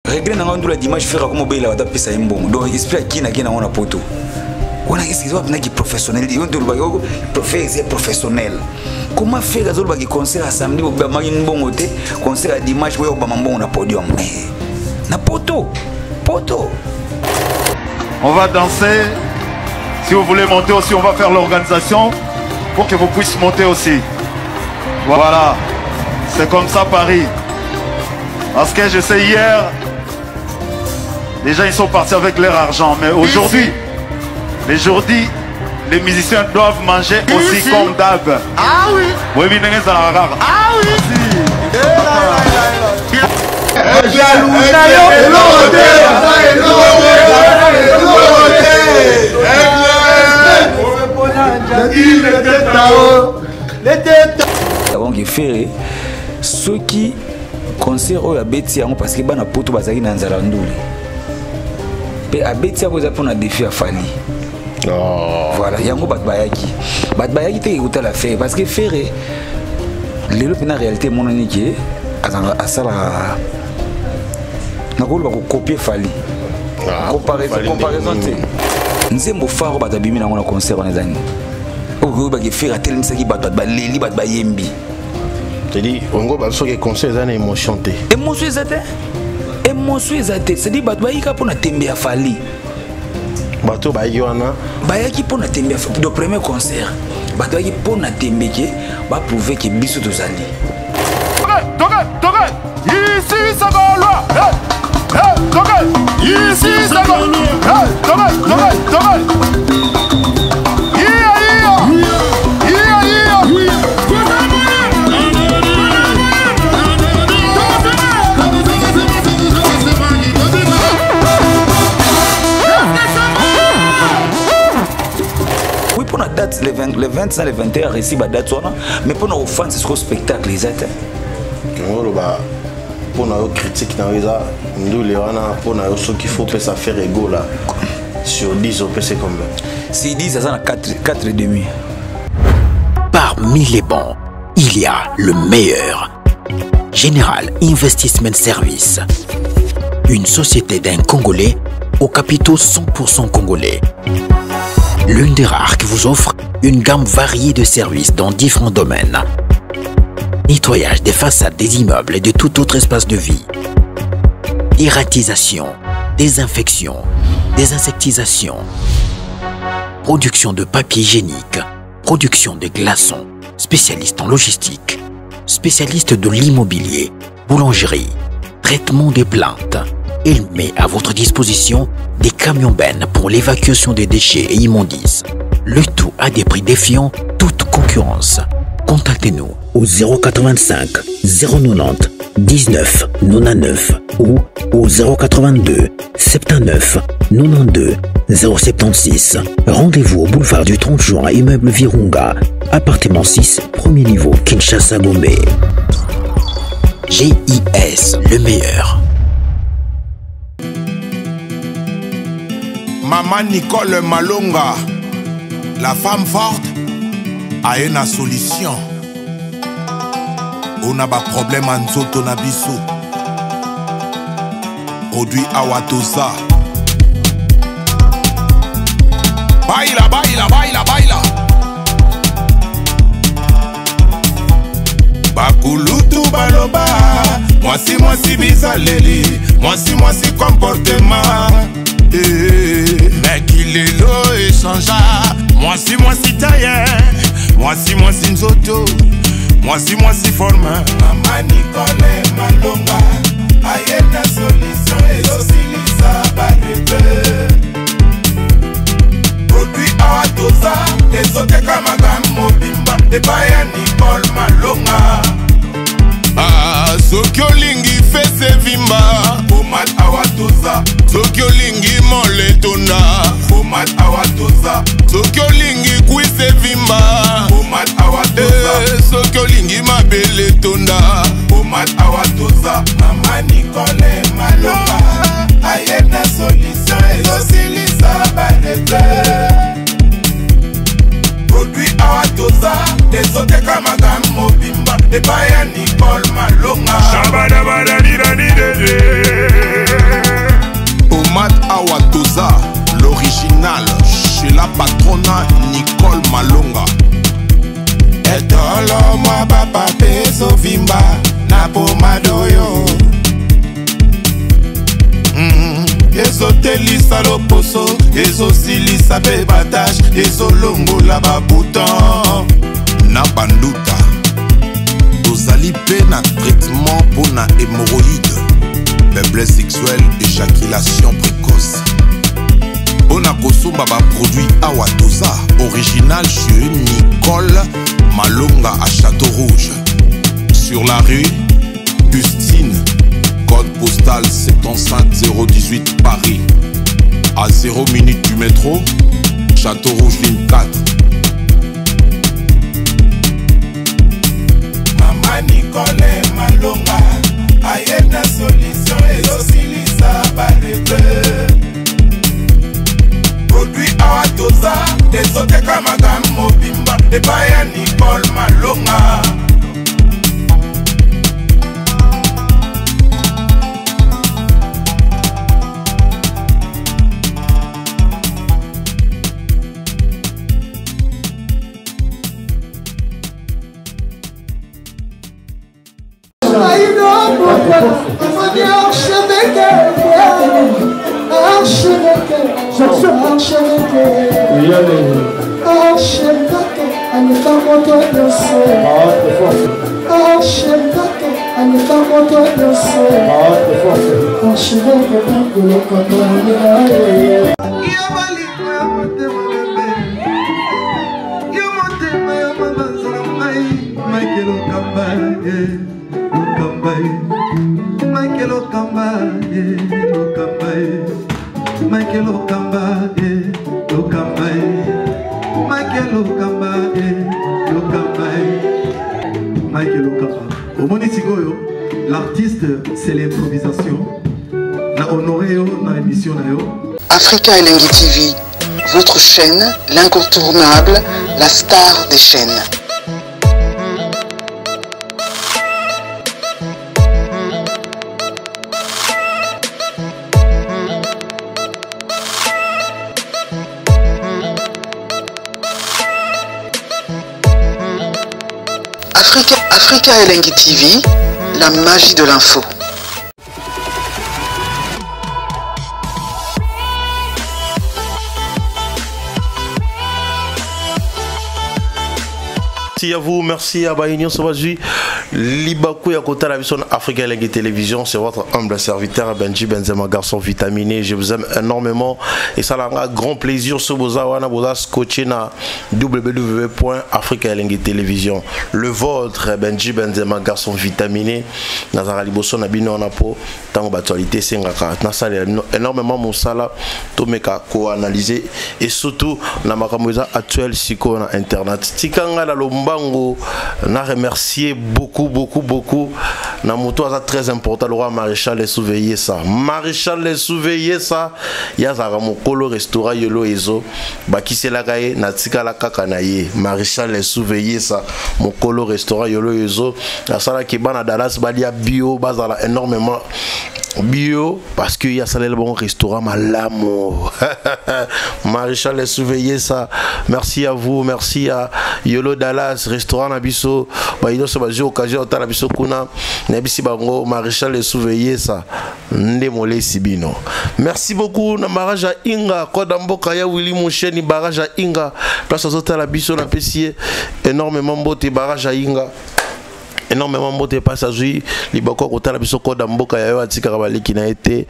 Régler n'a pas dimanche faire comme obéir la date pesa imbongo. Donc esprit qui n'a qu'un on poto. On a qu'est-ce qui professionnel. On doit professionnel. Comment faire les autres concert à samedi au Bamarin bongote, concert à dimanche où au Bamambon on a podium. Na poto. On va danser. Si vous voulez monter aussi, on va faire l'organisation pour que vous puissiez monter aussi. Voilà. C'est comme ça Paris. Parce que je sais hier, les gens ils sont partis avec leur argent. Mais aujourd'hui, les musiciens doivent manger aussi comme d'hab. Ah oui. Oui, ah oui. Avant que faire ceux qui concert au abeti parce que bana poto bazaki na nzala nduli. Pe abeti a posa pour na défi à Fali. Voilà, yango batbayaki te écouter la faire parce que faire lelo pena réalité mon niki à ça la na ko ba ko copier Fali. Comparaison te. Nzembo faro batabimi na ngona concert on ezani. O ba ke faire tel misaki batleli batbayembi. C'est-à-dire, on va faire des concerts et émotion. Émotion, c'est-à-dire, il y a un tembe à Fali. Bato Bayana. Bayaki pour na tembe le premier concert. Bato yaki pour na tembe qui va prouver que biso to zali. Ici ça va loin. Ici ça va loin. Date le 20 le 21 réussi la date mais pour nos fans c'est ce spectacle les atteints pour nos critiques nous les pour nos ceux qu'il faut ça faire égaux là sur 10 on peut c'est combien si 10 ça 4 et demi. Parmi les bons il y a le meilleur Général Investment Service, une société d'un Congolais aux capitaux 100% congolais. L'une des rares qui vous offre une gamme variée de services dans différents domaines. Nettoyage des façades des immeubles et de tout autre espace de vie. Ératisation, désinfection, désinsectisation. Production de papier hygiénique, production de glaçons, spécialiste en logistique, spécialiste de l'immobilier, boulangerie, traitement des plaintes. Il met à votre disposition des camions-bennes pour l'évacuation des déchets et immondices. Le tout à des prix défiant toute concurrence. Contactez-nous au 085 090 19 99 ou au 082 79 92 076. Rendez-vous au boulevard du 30 juin, immeuble Virunga, appartement 6, premier niveau, Kinshasa, Gombe. GIS, le meilleur. Maman Nicole Malonga, la femme forte, a une solution. On a pas problème en zoto na biso. Produit Awatosa. Baila, baila, baila, baila. Bakulutu baloba. Moi si bizaleli. Moi si comportement. Mais qu'il est l'eau et changea. Moi si tailleur. Moi si nzoto. Moi si forme. Maman Nicole Malonga. Aïe na solution et l'oscillisa balebe. Produit Awatosa. Ezote kamagam mobimba. Ebaya Nicole Malonga. Soki olingi fese vimba Pomade Awatosa. Soki olingi moletonda Pomade Awatosa. Soki olingi kwise vimba Pomade Awatosa. Soki olingi mabele tonda Pomade Awatosa. Maman Nicole Malonga. Aye na solution ezosilisa balebe. Produit Awatosa. Ezote kamagam mobimba. Ebaya Nicole Malonga. Shabada bada di da di de de. etelisa loposo ezosilisa pe batage ezolongola babuton na banduta tozali pe na traitement mpona hémorroïde faiblesse sexuelle éjaculation précoce mpona kosomba baproduit awa toza original chez Nicole Malonga à Château Rouge sur la rue Justine, code postal 75018 Paris. À 0 minutes du métro, Château Rouge ligne 4. Mama Nicole Malonga, ayena solution et osilisa balebe. Produit awa toza, ezoteka magamu mobimba, ebaya Nicole Malonga. L'artiste, c'est l'improvisation. La honoré dans l'émission. Africa Elengi TV, votre chaîne, l'incontournable, la star des chaînes. Africa Elengi TV, la magie de l'info. Merci à vous, merci à Baïnion Sauvage. Libakou Yakota la vision Africa Elengi Télévision, c'est votre humble serviteur Benji Benzema, garçon vitaminé. Je vous aime énormément et ça a un grand plaisir sur vos scotché na www.africa Elengi Télévision. Le vôtre Benji Benzema, garçon vitaminé. Nazara Liboso Nabino Napo, tant d'actualité Sengaka. Nasale énormément mon sala, Tomeka co-analysé et surtout na makamuza actuel siko na internet. Tikanga la lombango na remercier beaucoup na moto ça très important le roi maréchal les surveiller ça yazara mokolo restaurant yolo ezo bakisela kaye na tika la kaka na ye maréchal les surveiller ça mokolo restaurant yolo ezo na sala ki bana Dallas balia bio bazala énormément bio parce que y a salé le bon restaurant malamo maréchal les surveiller ça. Merci à vous, merci à Yolo Dallas restaurant Nabiso baïdo se bajo occasion ta Nabiso kuna Nabisi bango maréchal les surveiller ça ndemolé sibino. Merci beaucoup na Maraja Inga Kodamboka ya Willy Moucheni Baraja Inga place aux la biso na pesier énormément beauté Baraja Inga énormément de passagers libako kota la biso koda mboka ya yo atika kabali qui n'a été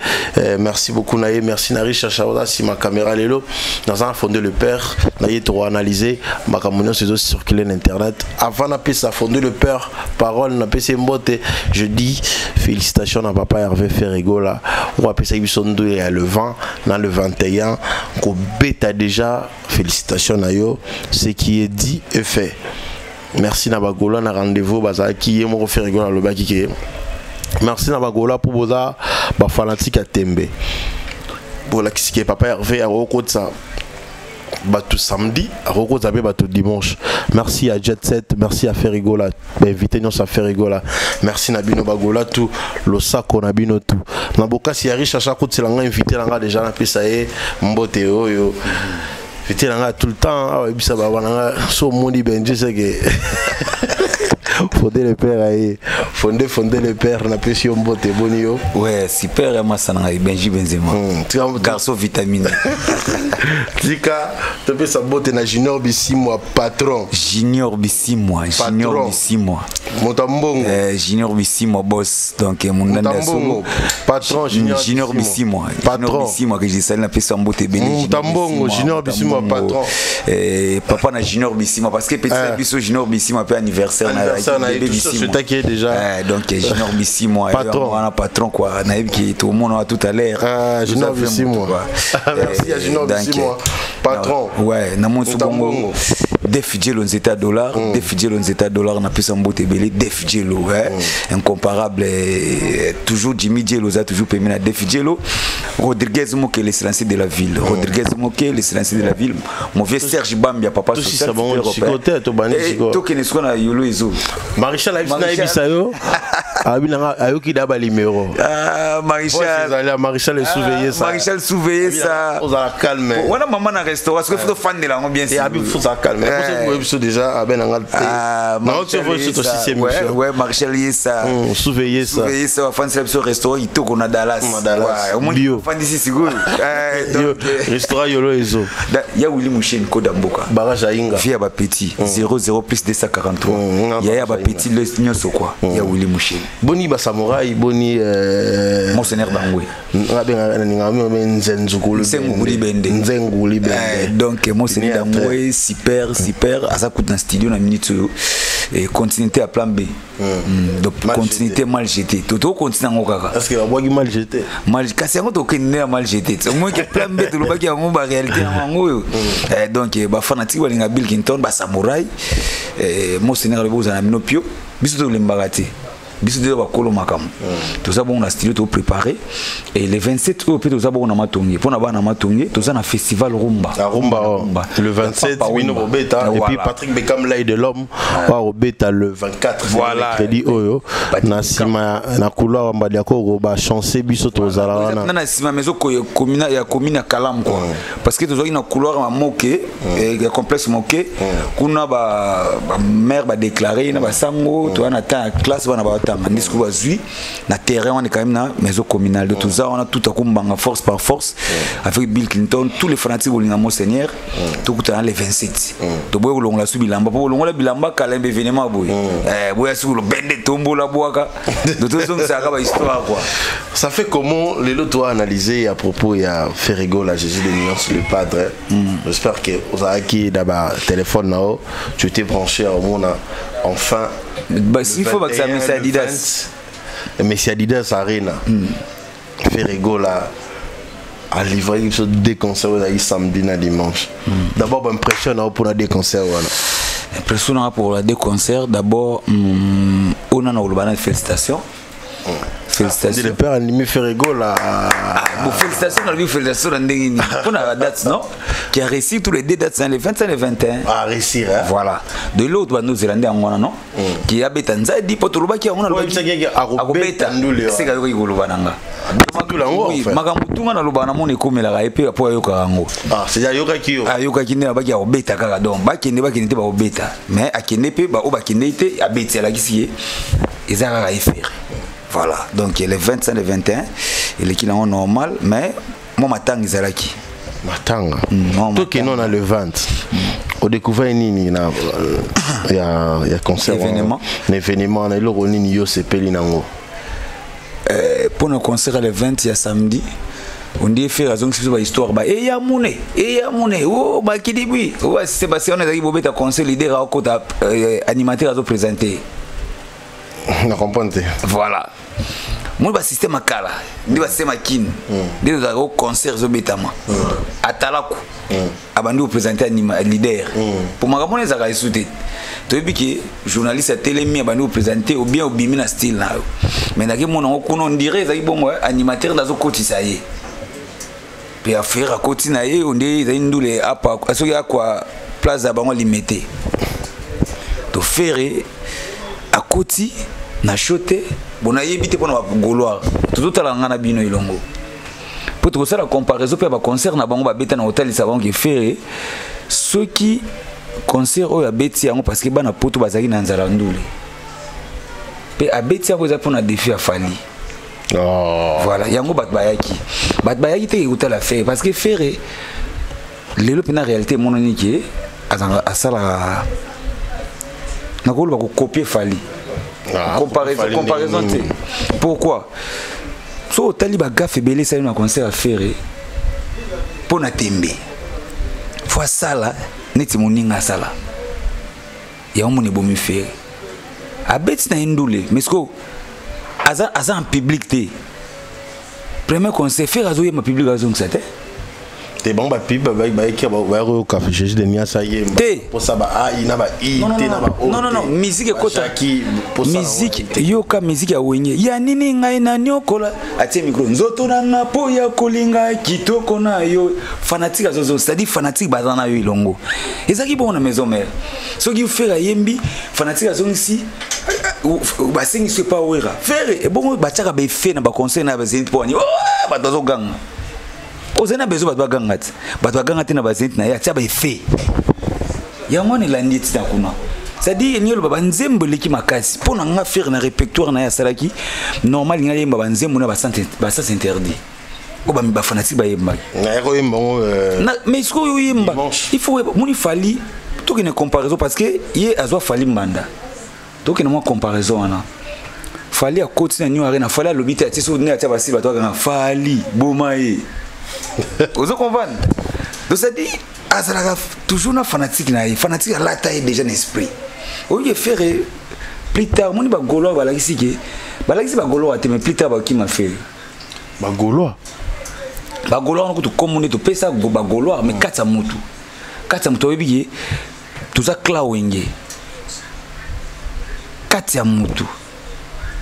merci beaucoup naé merci na Richard Chaoda si ma caméra lelo dans un fondé le père naé trop analyser ma communion c'est aussi circuler l'internet avant na pesa fondé le père parole na pesa mbote je dis félicitations à papa Hervé Ferrigola on va pesa biso ndo ya le 20 dans le 21 ko beta déjà félicitations à yo ce qui est dit est fait. Merci Nabagola na rendez-vous bazaki yemo faire rigoler le baki. Merci Nabagola pour boza ba fanatique à Tembe. Pour la qui papa Hervé à Rokotsa batou samedi à Rokotsa batou dimanche. Merci à Jet Set, merci à Ferrigola, invité nous à Ferrigola. Merci Nabino Bagola tout le sako Nabino tout. Naboka si riche à chaque coup c'est l'anga invité l'anga déjà na pesa e mbote yo. J'étais là tout le temps, ça va so moni benji c'est que Fondé le père aïe. Fondé le père n'a pas si on botte bonio. Ouais, super moi ça n'a Benji Benzema. Garçon vitamine. Tika, tu peux sa botte na Junior Bissimo patron. Junior Bissimo, Junior Bissimo. Montambongo. Junior Bissimo boss donc mon Montambongo. Patron Junior Bissimo. Patron Bissimo que j'ai salé na pesa mbote belé. Montambongo Junior Bissimo patron. Papa na Junior Bissimo parce que petit biso Junior Bissimo peu anniversaire na bébé Bissimo. Je t'inquiète déjà. Donc Junior Bissimo patron. On a patron quoi, na qui tout le monde a tout à l'air. Junior Bissimo. Merci à Junior Bissimo. Patron. Ouais, na mon bongo. Defidjelo nzeta dollar, Defidjelo nzeta dollar na pesa mbote belé, Defidjelo incomparable toujours Jimmy Dielo a toujours permis na Defidjelo. Rodriguez Moké le silencieux de la ville. Rodriguez Moké le silencieux de la ville. Mon vieux Serge Bambia papa tout ça bon chicoté to bani chico. To kene sona yolo ezo. Maréchal na ibisayo. Abinanga ayoki daba numéro. Maréchal surveiller ça. Maréchal surveiller ça. On va calmer. On a maman na restaurant parce que faut fan de la bien sûr. Et abi faut ça calmer. Pour ça déjà abenanga. Non tu veux sur aussi ouais Maréchal ça. Surveiller ça. Surveiller ça fan c'est sur restaurant il to qu'on a Dallas. Ouais, au moins fan d'ici seguro. Restaurant yolo ezo. Ya Willy Mouchen Kodamboka. Barrage Inga. Via ba petit 00 plus 243. Ya ba petit le nyonso quoi. Ya Willy Mouchen. Boni ba samouraï boni Monseigneur Bangwe. Nzenguli bende. Donc Monseigneur Bangwe super à ça coûte dans studio na minute et continuité à plan B. Donc continuité mal jeté. Toto continue ngokaka. Est-ce que la boîte mal jeté? Mal kasi ngo to kenné mal jeté. Au moins que plan B to lo baki ngo ba réalité ngo. Donc ba fanatique balinga Bill Clinton ba samouraï Monseigneur le boza na minopio biso to lembagati. Biso de bakolo makam. Tout ça bon na studio to préparé et les 27 au peut tout ça bon na matongi. Pour na ba na matongi, tout ça na festival Rumba. Rumba. Le 27 Mino Robeta et puis Patrick Beckham l'œil de l'homme Robeta le 24 mercredi oyo na sima na couloir mbadiako ba chancer biso to zala wana. Na sima maison commune ya commune Kalam quoi. Parce que tout ça na couloir ma moqué et complexe moqué kuna ba maire ba déclarer na ba sango to na ta classe ba na ba Mandisco bazui na terrain on est quand même na maison communale de tout ça on a tout à kumbanga force par force avec Bill Clinton tous les fanatiques bolinga Monseigneur tout dans les 27 to boy ko longa su bilamba po longa bilamba kalembe événement boy boy su lo bende tombo la boaka de toute façon ça a ba histoire quoi. Ça fait comment les lots toi analyser à propos il y a Ferrigo la Jésus de Nuance le padre. J'espère que vous avez qui d'abord téléphone là tu étais branché au monde enfin. Bah s'il faut que ça Messi Adidas. Messi Adidas Arena. Ferrigo là a livré quelque chose de concerts samedi na dimanche. D'abord impressionnant pour la des concerts voilà. Impressionnant pour la des concerts d'abord on a une félicitations. Félicitations. Le père animé Ferrigo là. Bon félicitations on a vu félicitations dans des on a la date non qui a réussi tous les deux dates les 25 et les 21. Ah réussir hein. Voilà. De l'autre bah nous zélandais en ngona non qui a betanza dit pour tout le bas qui on a le beta c'est que il golo bananga. Oui, makambo tunga na lobana mona ekomela epe po yoka ngo. Ah, c'est ya yoka ki yo. Ah yoka ki ne ba ki obeta kaka donc ba kende te ba obeta mais akende pe ba obakende te abeti ala kisi ezaka efere. Voilà, donc les 25 et les 21 il est qu'il est normal mais moi matang izalaki. Matanga. Toi qui non a le 20. Au découvert nini na il y a concert événement na lo nini yo sepeli nango. Pour le concert le 20 il y a samedi on dit faire raison sur la histoire ba et ya mune oh ba kidibi ouais c'est parce qu'on a dit bobeta concert leader à côté animateur à présenter. Na comprendre. Voilà. Moi ba système akala, ndi ba système akin. Ndi za au concert zo betama. Atalaku. Abandi présenter leader. Pour makamona za ka isute. To biki journaliste à télémi abandi présenter ou bien obimi na style na. Mais na ke mona okuno on dirait za ibongo animateur dazo kotisa ye. Puis à faire à côté na ye on dit za ndule apa asoki akwa place za bango limité. To faire à côté na choté bona yebite pona ba goloire tout la ngana bino ilongo pour tout ça la comparaison pe ba concert na bango ba beta na hôtel ça bango ke faire ceux qui concert o ya beti yango parce que bana poto bazaki na nzala ndule pe abeti akoza pona défi à Fali. Voilà, yango bat bayaki te écouter la faire parce que faire lelo pena réalité mononi ki asala nakolo ba copier Fali. Comparaison te. Pourquoi? So tali ba gaffe belé ça na concert à faire pona tembe. Fois ça là, neti moninga sala. Ya omoni bomi faire. Abeti na indule, mais ce que aza en public te. Premier conseil faire azo yema public azo ça te. Te bon ba pib ba équipe ba au café juste de nia ça yé. Pour ça ba a ina ba i te na ba o. Non, musique kota musique yoka musique ya wenye. Ya nini ngai na nyokola atie micro. Nzoto na ngapo ya kolinga kitoko na yo fanatique azo c'est-à-dire fanatique bazana yo ilongo. Ezaki bon na maison mère. So ki faire yembi fanatique azo nsi ba singi se pa wera. Faire e bon ba tchaka be fait na ba conseil na ba zenit poni. Oh ba dozo gang. Ozena bezo batwa gangati na bazenti na ya tia ba effet ya ngone la nditi na kuna c'est-à-dire nyolo baba nzembo leki makasi pona nga faire na répertoire na ya salaki normal nga yemba banzembo na ba sens interdit o ba mi ba fanatique ba yemba na ero yembo na mais ce que yemba il faut moni Fali to que ne comparaison parce que ye azwa Fali mbanda to que ne mo comparaison ana Fali a continuer nyo arena Fali a lobité a tiso ne a tia basi batwa nga Fali bomae. Vous comprenez? Donc ça dit, toujours na fanatique na fanatique à la taille déjà l'esprit. Au lieu de faire plus tard, mon bagolo balagisi ba golo ate mais plus tard ba qui m'a fait. Bagolo on ko to communier to pesa bagolo mais katsa mutu obiye tout ça clawenge. Katsa mutu.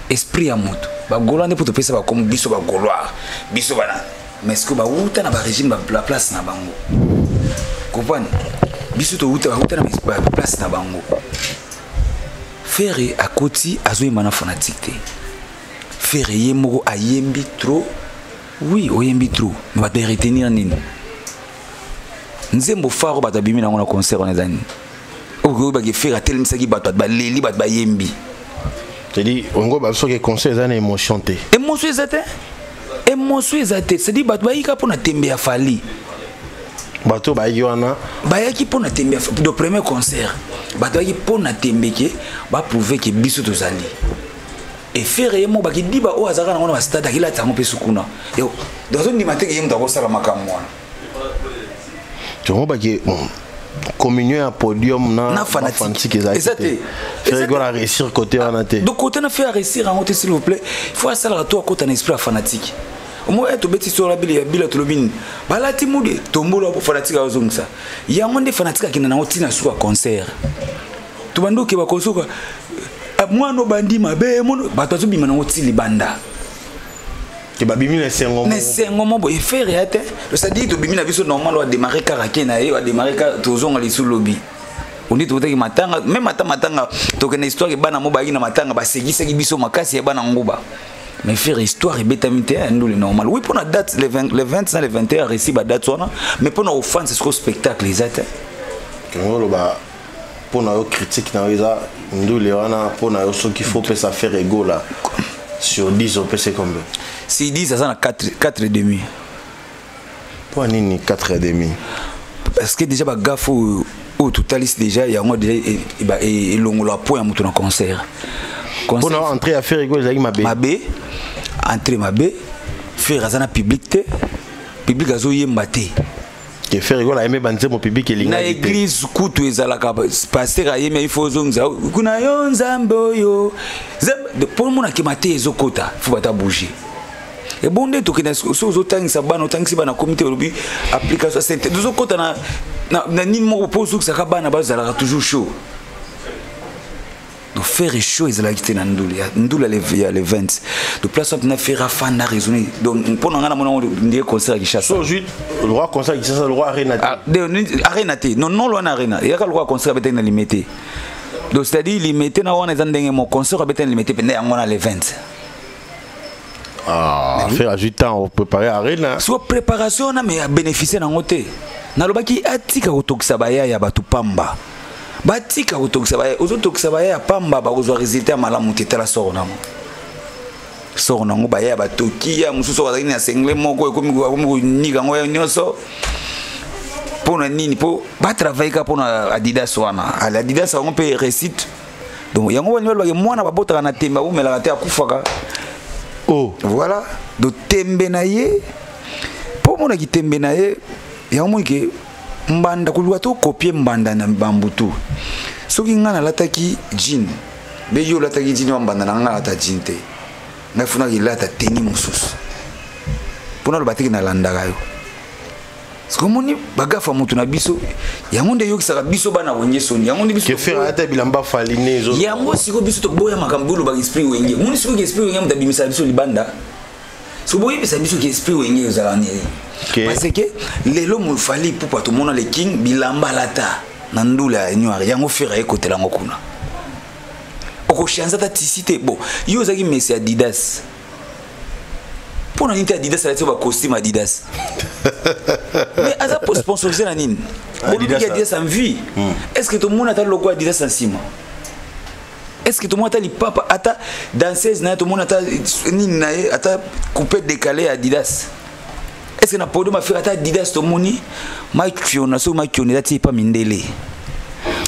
Esprit à mutu. Bagolo ne pour to pesa ba comme biso bagolo biso bana. Mais ce que ba uta na ba régime ba la place na bango. Comprendre? Biso to uta na place na bango. Faire à côté azoi mana fanatique te. Faire yemoko ayembi trop. Oui, oyembi trop. Mais ba retenir nini. Nzembo faro ba tabimi na ngona concert on ezani. O ba ke faire tel misaki ba ba leli ba yembi. Tu dis ongo ba so ke concert ezani émotion te. Émotion ezate? Émotion ezate, c'est dit bato baika pona tembe ya Fali. Bato baiki wana bayaki pona tembe de premier concert. Bato baiki pona tembe ke ba prouver que biso tozali. Et faire yemo baki diba o azaka na ngona ba stade akila tango pesu kuna. Yo, dozo ni mateke yemo ndako sala makamwa. Tu vois baki communion à podium na fanatique exactement. Faire gola réussir côté wana te. Donc côté na faire réussir en côté s'il vous plaît. Il faut ça la toi côté un esprit fanatique. Moi eto beti sur la bila to lobin. Balati mude tombolo pour fanatique azongsa. Ya ngonde fanatique akina na otina sur concert. To bando ke ba kosoka. Moi no bandi mabe mono bato zo bima na otili banda. Que babimi na sengo mo bo faire yate. Ça dit to bimi na biso normal wa démarrer karaké na ye wa démarrer ka tozonga li sous lobby. On dit tout que matanga même matanga to que na histoire ke bana mo ba na matanga ba segisa ki biso makasi ya bana ngoba. Mais faire histoire et bétamité nous le normal. Oui pour la date les 20 le 21 récit ba date sona mais pour nos fans c'est ce spectacle les ate. Que on ba pour nos critiques na eza nous le wana pour na so qu'il faut ça faire ego là. Sur 10 on peut c'est combien? Si 10 ça na 4 et demi. Pour nini 4 et demi? Parce que déjà ba gafo au total déjà il y a moi déjà et longola point mutu na concert. Pour entrer à faire ego ezaki mabe. Mabe entrer mabe faire azana public te public azo yemba te. Que faire ego la aimer banze mon public elinga. Na église kutu ezalaka pasteur ayeme il faut zonza kuna yo nzambo yo. Pour mon akimate ezokota faut bata bouger. Et bon de to kina so tangisa bana comité lobi application santé nous okota na ni mo pozo ça bana bazala toujours chaud. Donc faire chaud ils la quitté na ndula les 20 de place on a faire afin na raisonner donc pour ngana mona ndie concert qui chasse so juste le roi concert qui chasse le roi arena non loin arena il y a le roi concert beten limité donc c'est-à-dire limité na wana ndenge mon concert beten limité pendant ngona les 20. Ah, faire ajouter temps préparer arena. Soit préparation na mais bénéficier na ngote. Na lobaki atika kotokisa baya ya batu pamba. batika kotokisa baye ozotokisa baye ya pamba bakozwa résultat ya malamu te tala soro nango soro nango baye ya batoki ya mosusu bazalaki na sengle moko ekomi konika yango nyonso mpona nini mpo batravaille ka mpona Adidas wana Adidas yango mpe réussite donc yango bani balobaki mwana babotaka na tembe abomelaka te akufaka voilà do tembe na ye mpo omonaki tembe na ye yango monike mbanda koluka to kopie mbanda na bambutu soki nga nalataki jean be yo olataki jean wa mbanda na nga nalata jean te ngai funaki lata teni mosusu mpona loba teke nalandaka yo sikomoni bagafa mutu na biso yango nde yokisaka biso bana wenge soni yango nde biso kefera ata bilamba faline zo yango siko biso to boya makambo lo ba esprit wenge moni siko esprit wenge mutabimisa biso libanda so boye bisa biso ki esprit wenge yozalani parce que lelo mo fali pour tout mona le king bilamba lata na ndula noir yango fera ekotela ngo kuna oko chanza ta tisite bo yo zaki mesi Adidas pour nini Adidas la ba costume Adidas mais aza pour sponsoriser la nini Adidas en vie est-ce que tout le monde a le logo Adidas en cima est-ce que tout le monde a les papa ata danseuse na tout le monde a nini na ata coupé décalé Adidas est-ce que na podo ma faire ata Adidas to moni Mike Fiona so Mike Fiona ti pas mindele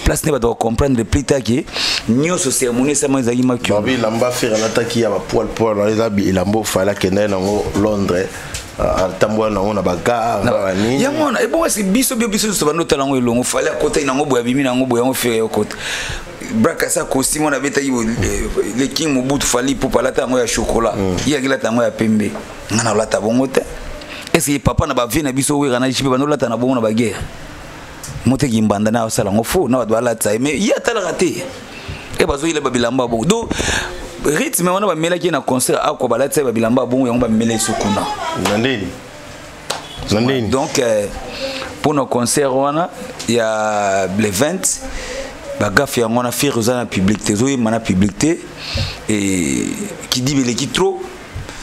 place ne ba doit comprendre plus tard que nyoso cérémonie ça moi zaki Mike Fiona babi lamba faire nataki ya ba poil les habits il ambo fala kena na Londres tambwa na ona baga ni ya mona e bon c'est biso so ba notala ngo elongo fala kota ina ngo boya bimi na ngo boya ngo faire kota braka sa costume on avait taillé le king Mobutu fali pour palata ngo ya chocolat ya gila tango ya pembe ngana lata bongo te est-ce que papa na ba vie na biso wera na chipe ba nolata na bongo na ba guerre mote ki mbanda na osala ngo fo na ba lata mais ya tala raté e bazo ile ba bilamba bongo do rythme wana ba melaki na concert akwa ba lata ba bilamba bongo yango ba mele sukuna Nandini donc pour nos concerts wana ya le 20 bagaf yango na faire aux public tezoyi mana publicité et qui dit le kitro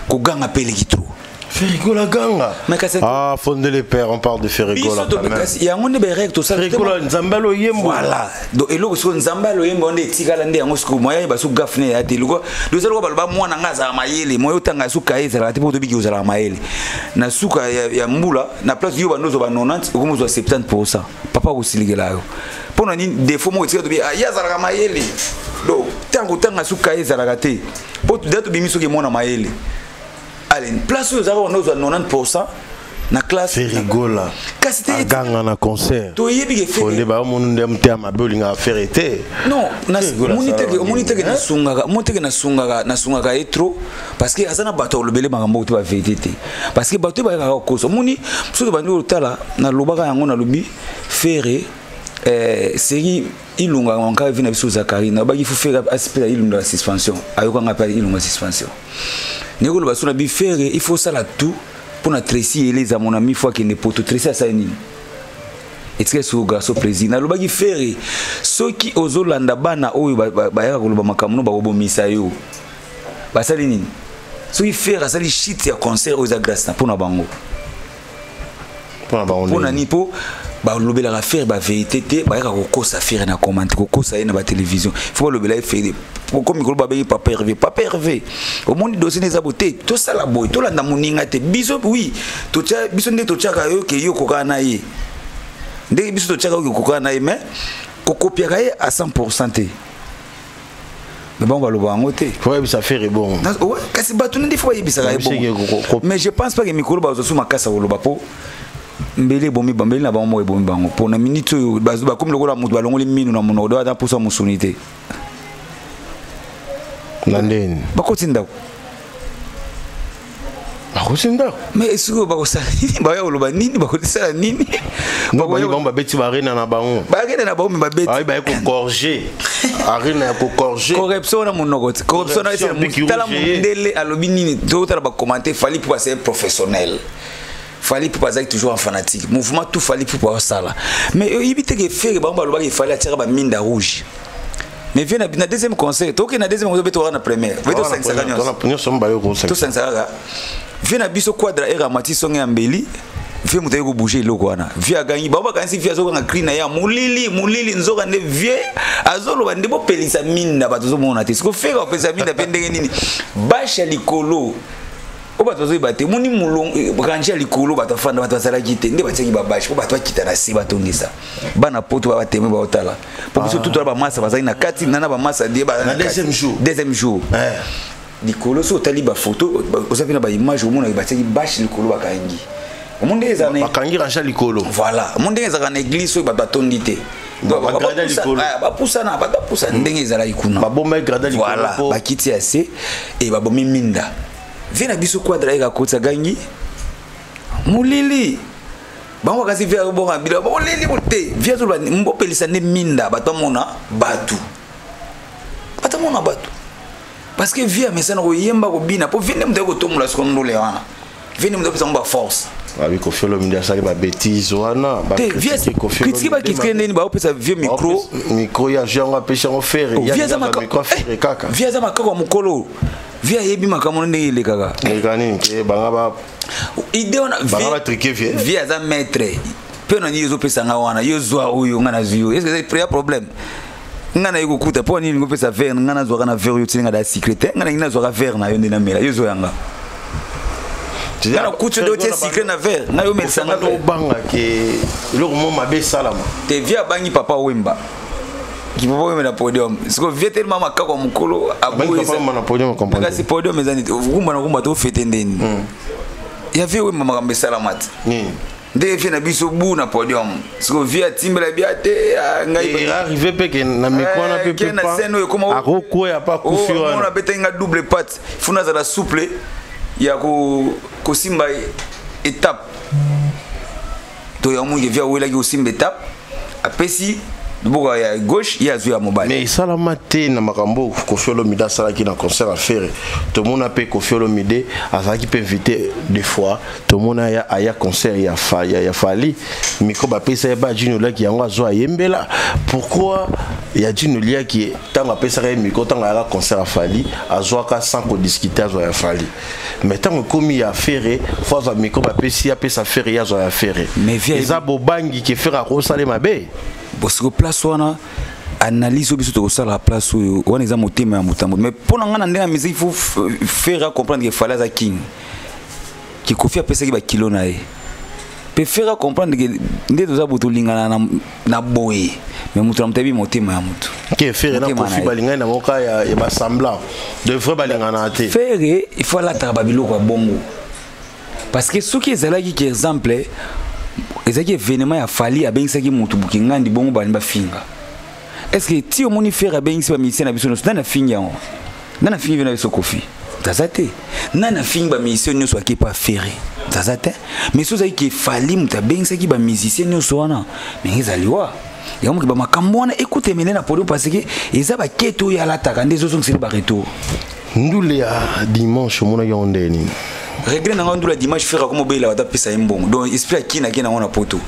ko ganga pe le kitro Ferrigola ganga fondé les pères on parle de Ferrigola yango ne be recto ça Ferrigola nzambalo yembo voilà donc eloko so nzambalo yembo nde tikala nde yango siko moya ba su gafne ya te loko dozalo ba ba mwana ngaza mayele moyo tanga suka ezala te poto biki uzala mayele na suka ya mbula na place yo banozo ba 90 okomo zo 70% papa osiligela yo pona ni défaut mo tika to bi ya zala mayele do tango tanga suka ezala te poto dato bimiso ke mona mayele allez place aux arons nous 90% na classe Ferrigola ganga na concert to yebi ke fondé ba monu ndem te ma bolinga faire été non na monite ke na sungaka etro parce que azana bato lobele makambo to ba vérité parce que bato ba ka koso moni so ba ndolo tala na lobaka yango na lobi faire série ilunga ngaka vina biso Zakari na ba ki fu faire aspect ilunga suspension ayoka ngapa ilunga suspension Nego le basuna bi faire il faut ça là tout pour na Tracy et les à mon ami fois qu'il n'est pas tout Tracy ça ni est-ce que ce garçon plaisir na loba ki faire ceux qui ozolanda bana oyo ba ya ko loba makamuno ba obomisa yo ba sali nini ceux qui faire ça li shit ya concert aux agrasta pour na bango pour na ni po ba lobela ka faire ba vérité te ba ka ko sa faire na commenter ko sa na ba télévision faut lobela faire comme il ba papa Hervé au monde dossier des abotés tout ça la boy tout la ndamuninga te biso oui to cha biso nde to chaka yo ke yo koka na ye nde biso to chaka yo koka na ye mais ko copier ka ye à 100% te mais bon va le voir ngote faut ça faire bon ouais kasi batu ndi faut yebisa ka bon mais je pense pas que mikolo ba zo suma kasa wo lo bapo mbele bomi bambele na bango bomi bango pour na minute ba comme le ko la mutu balongoli minu na mono do ata pour sa musunité Nandeni bakotinda mais est-ce que bakosala nini ba yo loba nini bakosala nini ba yo ba beti ba rena na bango ba beti ay ba ko corriger arena ko corriger corruption na monoko corruption na c'est mutala mundele alobi nini d'autres ba commenter fallait pour passer professionnel fallait pour passer toujours en fanatique mouvement tout fallait pour pas ça là mais ibite que faire ba loba il fallait attirer ba minda rouge. Mais viens na deuxième concert, toi qui na deuxième concert, tu vas na première. Viens au 5 secondes. Nous sommes baillés au 5. Tout 5 secondes. Viens na biso quadra era mati songe ambeli. vie moto ko bouger loko wana vie agangi ba kansi vie azoka clean ya mulili nzoka ne vie azolo bande bo pelisa minda bato zo mona te siko feka opesa minda pendenge nini basha likolo o bato zo ibate muni mulong branche likolo bato fanda bato sala kite nde batiki ba basha bato akita na si bato ngisa bana poto ba bateme ba otala po biso tout ba massa bazali na kati nana ba massa de ba na deuxième jour likolo so tali ba photo osapi na ba image o mona batiki basha likolo bakangi o monde ezana bakangi rancha likolo voilà monde ezaka na église so ba batondite ba pusana ba pusana ndenge ezala ikuna ba bomba grada likolo voilà ba kiti assez et ba bomi minda vena biso quadra eka kotsa gangi mulili bango kasi via bonga bila mulili bote via zo ba mbopelisa ne minda batomona batu parce que via mesana ko yemba ko bina po vende muteko tomula skondo le wana vende muteko pesa mba force abi ko fiolo minda saki ba bêtise wana ba critique ba critique ndeni ba opesa vieux micro ya jonga pesa ngo faire ya micro faire kaka via za makako mukolo via yebi makamona ndenge ile kaka ngani ke banga ba idée ona via za maître pe no nizo pesa nga wana yo zwa uyo ngana zuyo est-ce que c'est un problème ngana yiko kuta po ni ngo pesa verre ngana zwa kana verre yo tsinga da secret ngana ngina zwa verre na yo ndena mela yo zo yanga ngana kutu do tie secret na verre na yo melsa nga do banga ke lo mo mabe salama te via bangi papa wemba qui peut pas na podium siko via tellement makako mukolo aboye papa na podium comprendre kasi podium ezani kumba to fete ndeni ya via wemba makambe salamat nde fi na biso bu na podium siko via timbela biate ngai arrivé pe ke na mikwana pe pe pa akoko ya pa kufiwa on a betenga double patte funa za la souple ya ko simba étape to ya mungi via wela ki simba étape apesi boka ya gauche ya zu ya mobile mais salama te na makambo Kofiolo Mida sala ki na concert à faire tout le monde a pe Kofiolo Mida azaki pe inviter des fois tout le monde a ya concert ya fali micro ba pesa ba Junior là qui yango zo yembela pourquoi ya Junior là qui tanga pesa ka micro tanga ya concert à fali azoaka sans ko discuter azo ya fali mais tant comme ya faire faut za micro ba pesa ya pesa faire ya zo ya faire mais via za bobangi qui faire ko sale mabe parce que place wana analyse biso to ça la place où on est en thème mutambo mais pour nga na ndenge musique il faut faire comprendre que fallait za king qui confie pesa ki ba kilo na e peut faire comprendre que ndeto za butu lingana na boye mais mutu na mtabi motema ya mutu que faire na confie balingana na moka ya ba semblant de vrai balingana te faire il faut la tababilo kwa bongo parce que ce qui est là qui exemple ezaki événement ya fali abengisaki mutu bukingandi bongo bani ba finga est-ce que ti omoni faire abengisi ba mission na biso no na finga yango na finga na biso kofi tazate na finga ba mission nyoso aki pa faire tazate mais so zaki ki fali mutu abengisaki ba musicien nyoso wana mais ezaliwa yango ki ba makambo wana écoute mene na podium parce que eza ba keto ya la takande zo songisi ba retour ndule ya dimanche mona yondeni régler na ngandula dimanche faire comme obéla wata pesa imbongo donc esprit akina kina ngona poto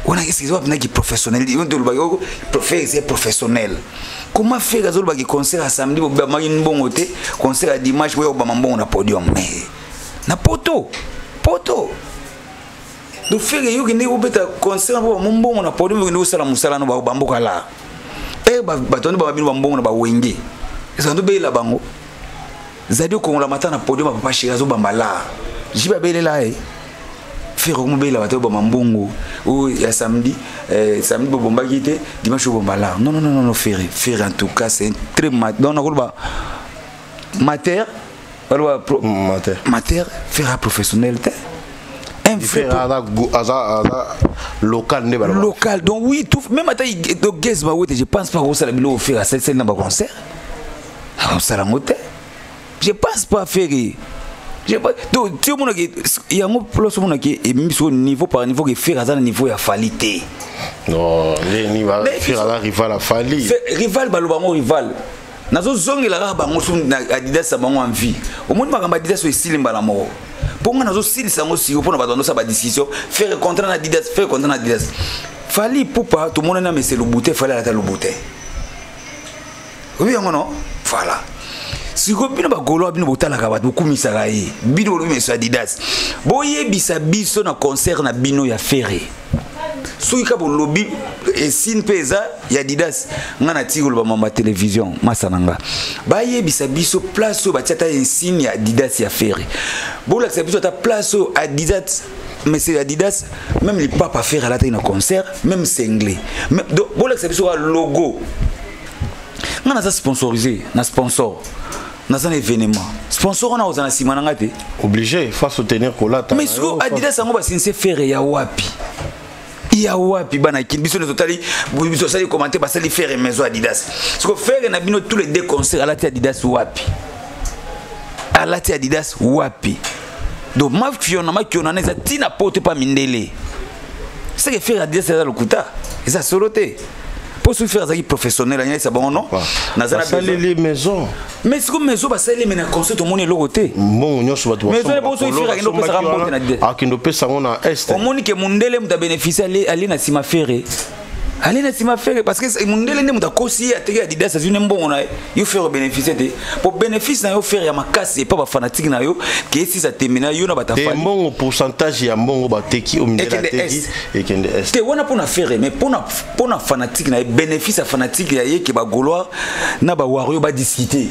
on a essayé de être professionnel on doit le professionnel comment faire azol ba ki concert à samedi ba magi mbongo te concert à dimanche we ba mbongo na podium mais na poto do faire yo kende obeta concert ba mbongo na podium kende osala musala no ba mboka la ba tondo ba bino ba mbongo na ba wenge eso ndo be la bango Zadio Kongola matin na podium papa Shirazo Bambala. Jiba belela faire comme bela bato ba mambongo ou ya samedi bomba kité dimanche bombala. Non faire en tout cas c'est très donc on ba mater faire professionnel te. Un fait local donc oui tout même à taille de guest ba je pense pas que ça la bilo faire à cette na ba concert. Ça la moté. Je pense pas faire. Je pas donc tu mon il y a un plus mon qui est mis au niveau par niveau que faire à niveau ya falité. Non, ni va faire à la rival à fali. Rival balobango rival. Nazo zongi la bango sur Adidas sa bango en vie. Au monde makamba Adidas so style mbala moko. Ponga nazo style sango si pour na ba sa ba décision faire contrat na Adidas, faire contrat na Adidas. Fali poupa tout le monde na mais c'est le bouté fallait la le bouté. Oui non? Voilà. siko bino ba golo bino botala ka bato kumisaka ye bino lo meso Adidas boye bisa biso na concert na bino ya Ferré soki ka bo lobby et sin pesa ya Adidas ngana tigolo ba mama télévision masananga baye bisa biso place ba tiata insigne ya Adidas ya Ferré bo la biso ta place Adidas mais c'est Adidas même les papas faire la tête concert même cinglé donc bon là c'est sur logo on a ça sponsorisé na sponsor na un événement sponsor on a aux anciens ngate obligé faut soutenir kolata mais sur Adidas on va sincer faire ya wapi bana kin biso ne totali biso ça commenter parce que faire maison Adidas parce que faire na bino tous les deux concerts à la tête Adidas wapi à la tête Adidas wapi. Donc ma fiona neza tina pote pas mindele. C'est que faire Adidas c'est le kuta. Et ça soloté. Pour se faire ça professionnel c'est bon non. Na za les maisons. Mais c'est comme maison ba ça les mena concert au monde le côté. Bon nyonso ba to. Mais ça bon so faire que no pesa rambo na Adidas. Akino pesa ngona est. Au monde que mundele muta bénéficier aller na sima Ferré. Allez na sima Ferré parce que mundele ne muta kosi ateki Adidas c'est une bon na yo faire bénéficier de pour bénéfice na yo faire ya makasi pas ba fanatique na yo que si ça termine yo na bata fa bon pourcentage ya mbongo ba teki au mindela teki et kende est te wana pour na Ferré mais pour na fanatique na bénéfice à fanatique ya ye ke ba golois na ba wario ba discuter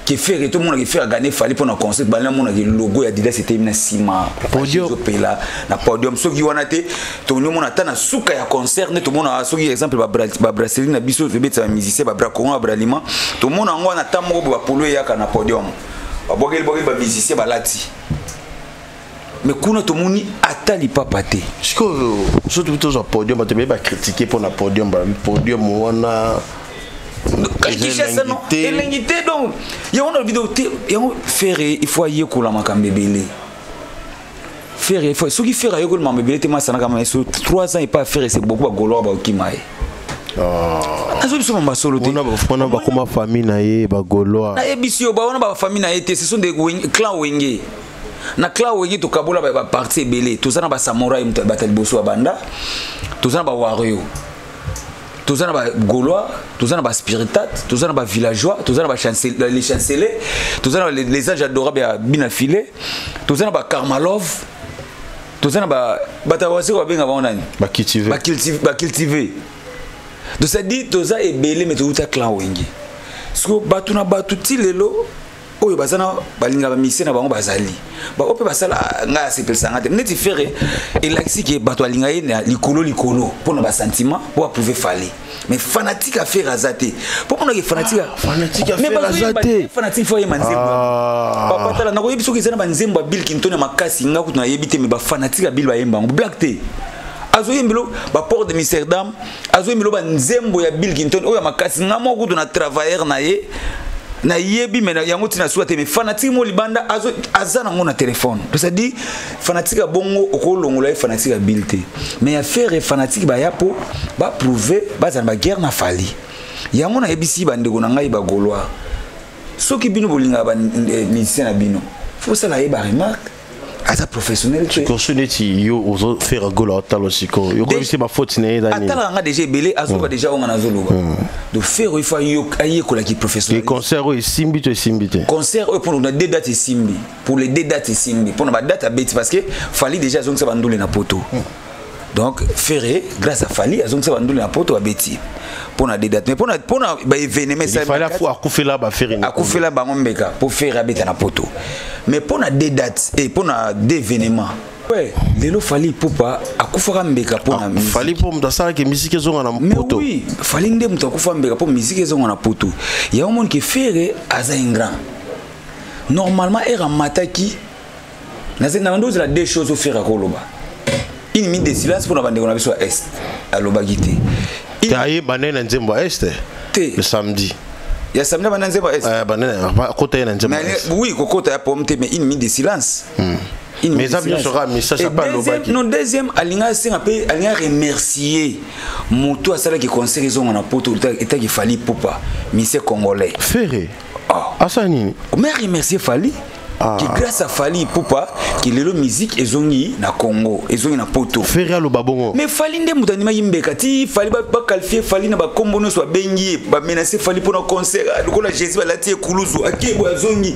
que faire tout le monde qui fait gagner fallait pour un concert bah là mon logo ya Adidas c'était une sima podium là na podium ceux qui wana te tout le monde attend na souka ya concert tout le monde a ceux qui exemple ba brasserie na biso fe betsa musicien ba braconga ba aliment tout le monde en wana tamo ba polo ya na podium ba bogel ba musicien ba lati mais kuna tout le monde atali papa te surtout tout sur podium ba critiquer pour na podium wana Kinshasa non elengité donc il y a une vidéo Ferré il faut y kola makambebele Ferré il faut ce qui fait y kola makambebele te masana kama sur 3 ans et pas Ferré c'est beaucoup golo ba okimae azo biso mamba solo te on a ba comme famille na ye ba golo na ebisio ba on ba famille na ye te ce sont des clans wenge na clan wenge to kabola ba parti belé tout ça na ba samouraï batali boso banda tout ça na ba wario tout ça na gaulois, tout ça na spiritat, tout ça na villageois, tout ça na les chanceliers, tout ça na les anges adorables à binafilé, tout ça na Karmalov, tout ça na batawasi ko benga banani, ba cultiver. Donc ça dit tout ça est belé mais tout ça clan wengi. Parce que batuna batuti lelo oyo bazana balinga ba mission na bango bazali. Ba ope basala nga sepelsanga te. Neti Ferré et l'axi qui bato alinga ye na likolo pour na ba sentiment pour approuver fallait. Mais fanatique à faire azate. Pourquoi on a fanatique à faire azate? Fanatique faut y manzembo. Papa tala na ko yebiso ki zana banzembo Bill Clinton na makasi nga kutu na yebite me ba fanatique à Bill ba yemba black te. Azo yembelo ba port de Amsterdam, azo yembelo ba nzembo ya Bill Clinton oya makasi nga mo kutu na travailleur na ye. Na yebi mena yango tina souhaite mais fanatique mo libanda azana ngona téléphone to ça dit fanatique bongo okolongola fanatique abilité mais ya faire fanatique ba yapo ba prouver ba za ba guerre na fali yango na yebisi bandeko na ngai ba golois soki bino bolinga ba musicien na bino faut ça la yeba remarque asa professionnel tu consoneti yo ozo faire golo talo siko yo ko bisi ba faute ne dani atala nga déjà belé azo ba déjà on na zoloba de faire il faut yo aye ko la qui professionnel les concerts o simbi to simbi te concert pour nous deux dates simbi pour les deux dates simbi pour na date à bête parce que fallait déjà zonga ba ndole na poto donc Ferré grâce à Fali azonga ba ndole na poto à bêti pour na deux dates mais pour na ba événement ça il fallait akufela ba Ferré akufela ba ngombeka pour faire abeta na poto mais pour na deux dates et pour na deux événements ouais lelo Fali poupa akufaka mbeka pour na Fali pour mtasala ke musique zonga na poto mais oui Fali ndé mutakufa mbeka pour musique zonga na poto il y a un monde qui Ferré aza grand normalement era mataki na ndozo la deux choses au faire koloba une minute de silence pour na bande ko na est aloba gité taye banene nzembo est le samedi ya samedi banene nzembo est banene côté na nzembo oui kokota ya pomte mais une minute de silence mais ça bien sera mais ça pas aloba non deuxième alinga singa pe alinga remercier moto asala ki concert ils ont na poto eta ki Fali poupa monsieur congolais Ferré asani mais remercier Fali que grâce à Fally Ipupa que lelo musique ezongi na Congo ezongi na poto Ferra lo babongo mais Fally nde mutu anima yimbeka ti Fally ba qualifier Fally na ba kombo no so bengi ba menacer Fally pour un concert lokola Jésus balati ekuluzu akebo azongi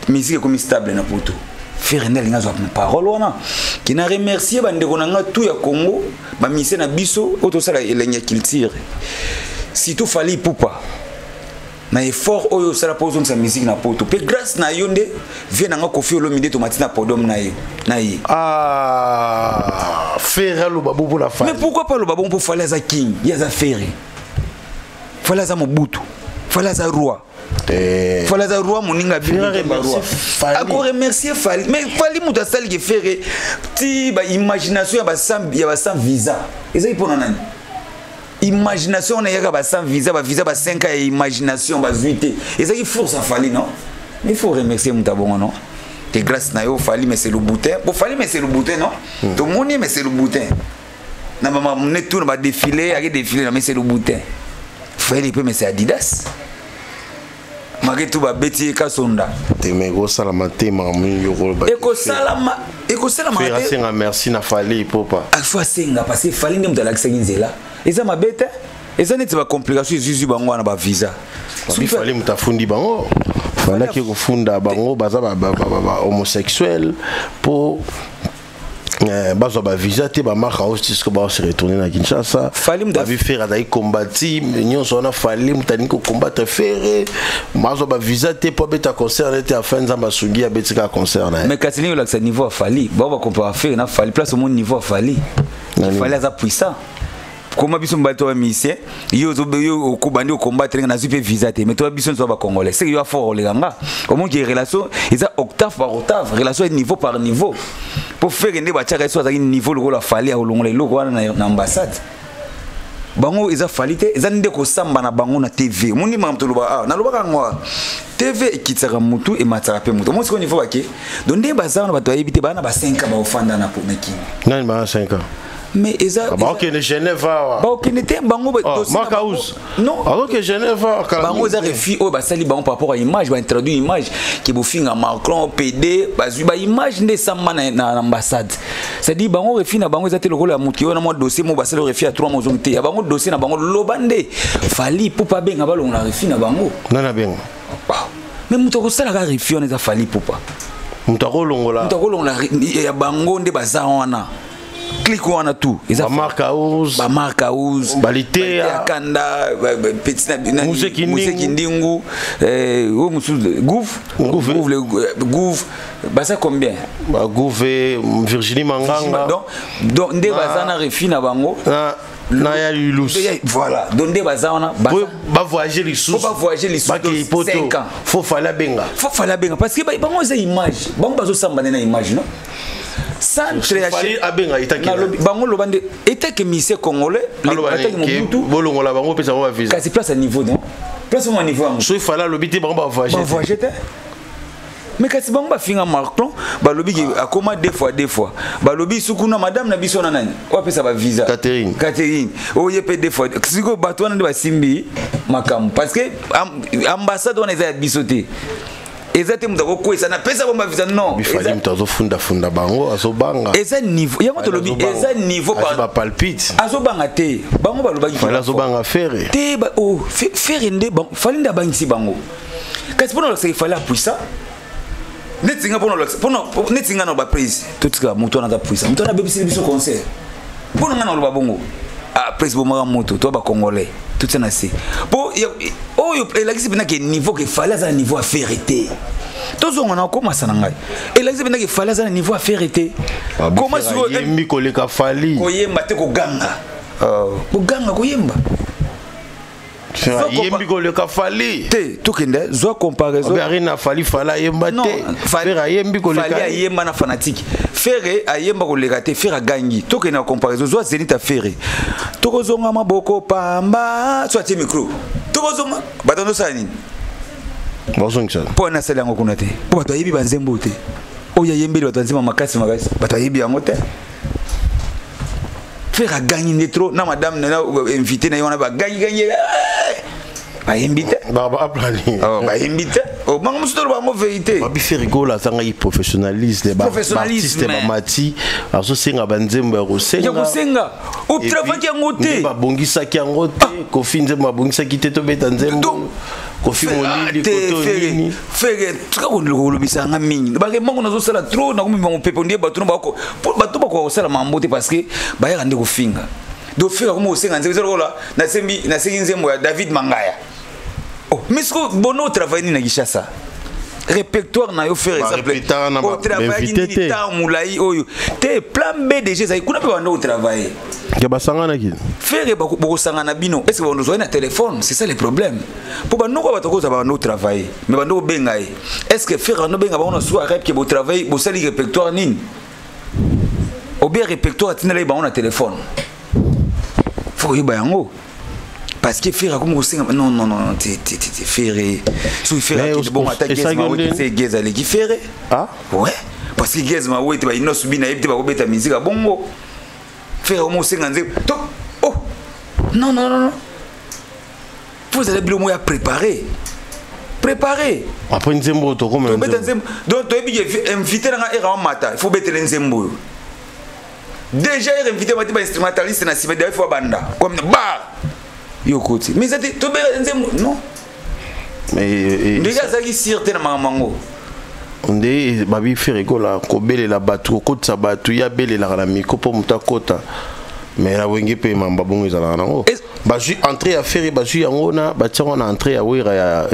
musique comme stable na poto faire ndel ngazo na parole wana qui na remercier bande konanga tout ya Congo ba mise na biso auto sala elenya culture surtout Fally Ipupa na effort oyo sala pozo sa musique na poto pe grâce na yonde vient nga Koffi Olomide to matina podium na ye Ferra lo babo pour la Fally mais pourquoi pas le babo pour Fally za king ya za Ferry Fally za Mobutu Fally za roi Fally za roi moninga bien roi ako remercier Fally mais Fally muta sali ke Ferry ti ba imagination ya ba sans visa ezai pona nani imagination on a sans visa ba 5 ans et imagination ba 8 et ça il faut ça Fally non mais il faut remercier Mutabongo non que grâce na yo Fally mais c'est le boutin pour Fally mais c'est le boutin non tout le monde mais c'est le boutin na maman on est tout va défiler avec défiler mais c'est le boutin Fally peut mais c'est Adidas malgré tout ba beti ka sonda te mego salama te mamu yo eko salama te merci na Fally Ipupa à fois senga parce que Fally ndem de l'accès nzela eza mabete eza neti ba complication zizi bango na ba visa Fally mutafundi bango Fally ki kufunda bango baza ba homosexuel pour bazo ba visa te ba marka aussi que ba se retourner na Kinshasa Fally ba vi faire dai combattre nyonso na Fally mutani ko combattre faire bazo ba visa te pour beta concert était à fin nzamba sungi ya betika concert na mais Katini yo l'accès niveau à Fally ba comparer faire na Fally place au monde niveau à Fally Fally za puissant comment biso mbato wa misien yo okubandi o combattre na zupe visa te mais toi biso so ba congolais c'est yo fort les ganga comment qui relation ils a octave par octave relation niveau par niveau pour faire ende ba tchaka so za niveau le la Fally a olongola loko na ambassade bango ils a Fally te ils a ndeko samba na bango na TV moni mamto loba na loba ngwa TV ekitsaka mutu e mataka pe mutu mo siko niveau bake donc nde bazana bato ayibite bana ba 5 ans ba ofanda na pomeki nani ba 5 ans mais eza ok ne Genève ba ok n'était bango Makaouz non ok Genève bango za refi o ba sali bango par rapport à image ba introduire image qui bo finga Macron PD ba ba image nde samba na ambassade c'est dit bango refi na bango za te lokolo ya mutu na mo dossier mo ba sali refi à 3 mois zonte ya bango dossier na bango lobande Fally Ipupa benga ba longa refi na bango nana benga mais mutu ko sala ga refi on eza Fally Ipupa mutu ko longola ya bango nde baza wana clique on a tout ils a marca house balité kanda petit na musique ndingu o musu gouf basa combien ba gouve Virginie Manganga donc nde bazana refi na bango na ya lulus voilà donc nde bazana ba voyager les sous ba voyager les sous 5 ans faut fala benga parce que bango za image bango bazo samba na image non sans Fally abenga itaki bango lobande etake mise congolais ataki mobutu bolongola bango pesa ba visa kasi place à niveau non place au niveau so Fally lobité bango ba voyager mais kasi bango ba finga Macron ba lobi akoma deux fois ba lobi sukuna madame na biso na nani o pesa ba visa Catherine o yepe deux fois siko bato na ba simbi makam parce que ambassade on eza bisoté ezate mutako kwesa na pesa bomba visa non Fally mutazo funda bango azobanga eza niveau yango to lobi eza niveau ba palpite azobanga te bango ba lobaki Fally azobanga Ferry te ba o Ferry nde Fally nda bangisi bango kasi pona lo Fally puissant netinga pona netinga no ba prise totika mutu na za puissant mutu na bebisi biso concert pona ngana lo ba bongo prise bomaka moto to ba congolais tout ça nasi po oyo elakisi bina ke niveau ke Fally aza na niveau à vérité tozonga na komasa na ngai elakisi bina ke Fally aza na niveau à vérité comment sur yembi koleka Fally koyemba te koganga koganga koyemba yembi koleka Fally te tokende zo comparaison na Fally ayemba te Ferry ayembi koleka Fally ayemba na fanatique Ferry ayemba koleka te Ferry gangi tokende na comparaison zo Zenita Ferry tokozonga maboko pamba so ati micro tokozonga batando sani bozongisa po na sala yango kuna te po bato ayebi banzembo te oya yembeli bato nzima makasi bato ayebi yango te Ferry gangi ne trop na madame na invité na yona ba gangi ba invité ba aplani ba invité Oh, bango musuto bango vérité. Babi Ferrigo la zanga professionnalisme, les artistes bamati, aso senga banzembo ya kosenga. Ya kosenga. O travail ki ngote. Ba bongisa ki ngote, Kofi nzembo bongisa ki teto beta nzembo. Kofi molili koto nini. Fere, tuka ko lobisa nga mingi. Ba ke mango nazo sala trop na ko mi bango pepondier bato no bako. Bato bako sala mambote parce que ba ya ndeko finga. Do fere ko mo senga nzembo la na sengi nzembo ya David Mangaya. Oh, mais ce que bono travail ni na Gishasa. Répertoire na yo faire exemple. Au travail ni ta moulai oyo. Te plan B déjà ça kuna pe bando au travail. Ke basanga na ki. Faire boko sanga na bino. Est-ce que bando zo na téléphone, c'est ça le problème. Pour bando ko batoko za bando travail. Mais bando benga. Est-ce que faire no benga bando soit rep ke bo travail, bo sali répertoire ni. Ou bien répertoire tina les bando na téléphone. Faut y ba yango. Parce que faire comme non faire sous faire qui bon attaque c'est gaz aller qui faire ah ouais parce que gaz ma ouais tu vas ino subina et tu vas beta musique bongo faire comme 50 oh non vous allez bien moi préparer après nzembo to comme donc tu es bien invité dans era en matin il faut mettre nzembo déjà invité mati ba instrumentaliste na sima il faut banda comme bar yo côté mais ça to non mais déjà ça qui sirte na mango onde babi Ferrigo la ko belela batu ko tsa batu ya belela la miko po mutakota mais la wenge pe mamba bongo ezala nango ba ju entrer à faire ba ju yango na ba tsango na entrer à wira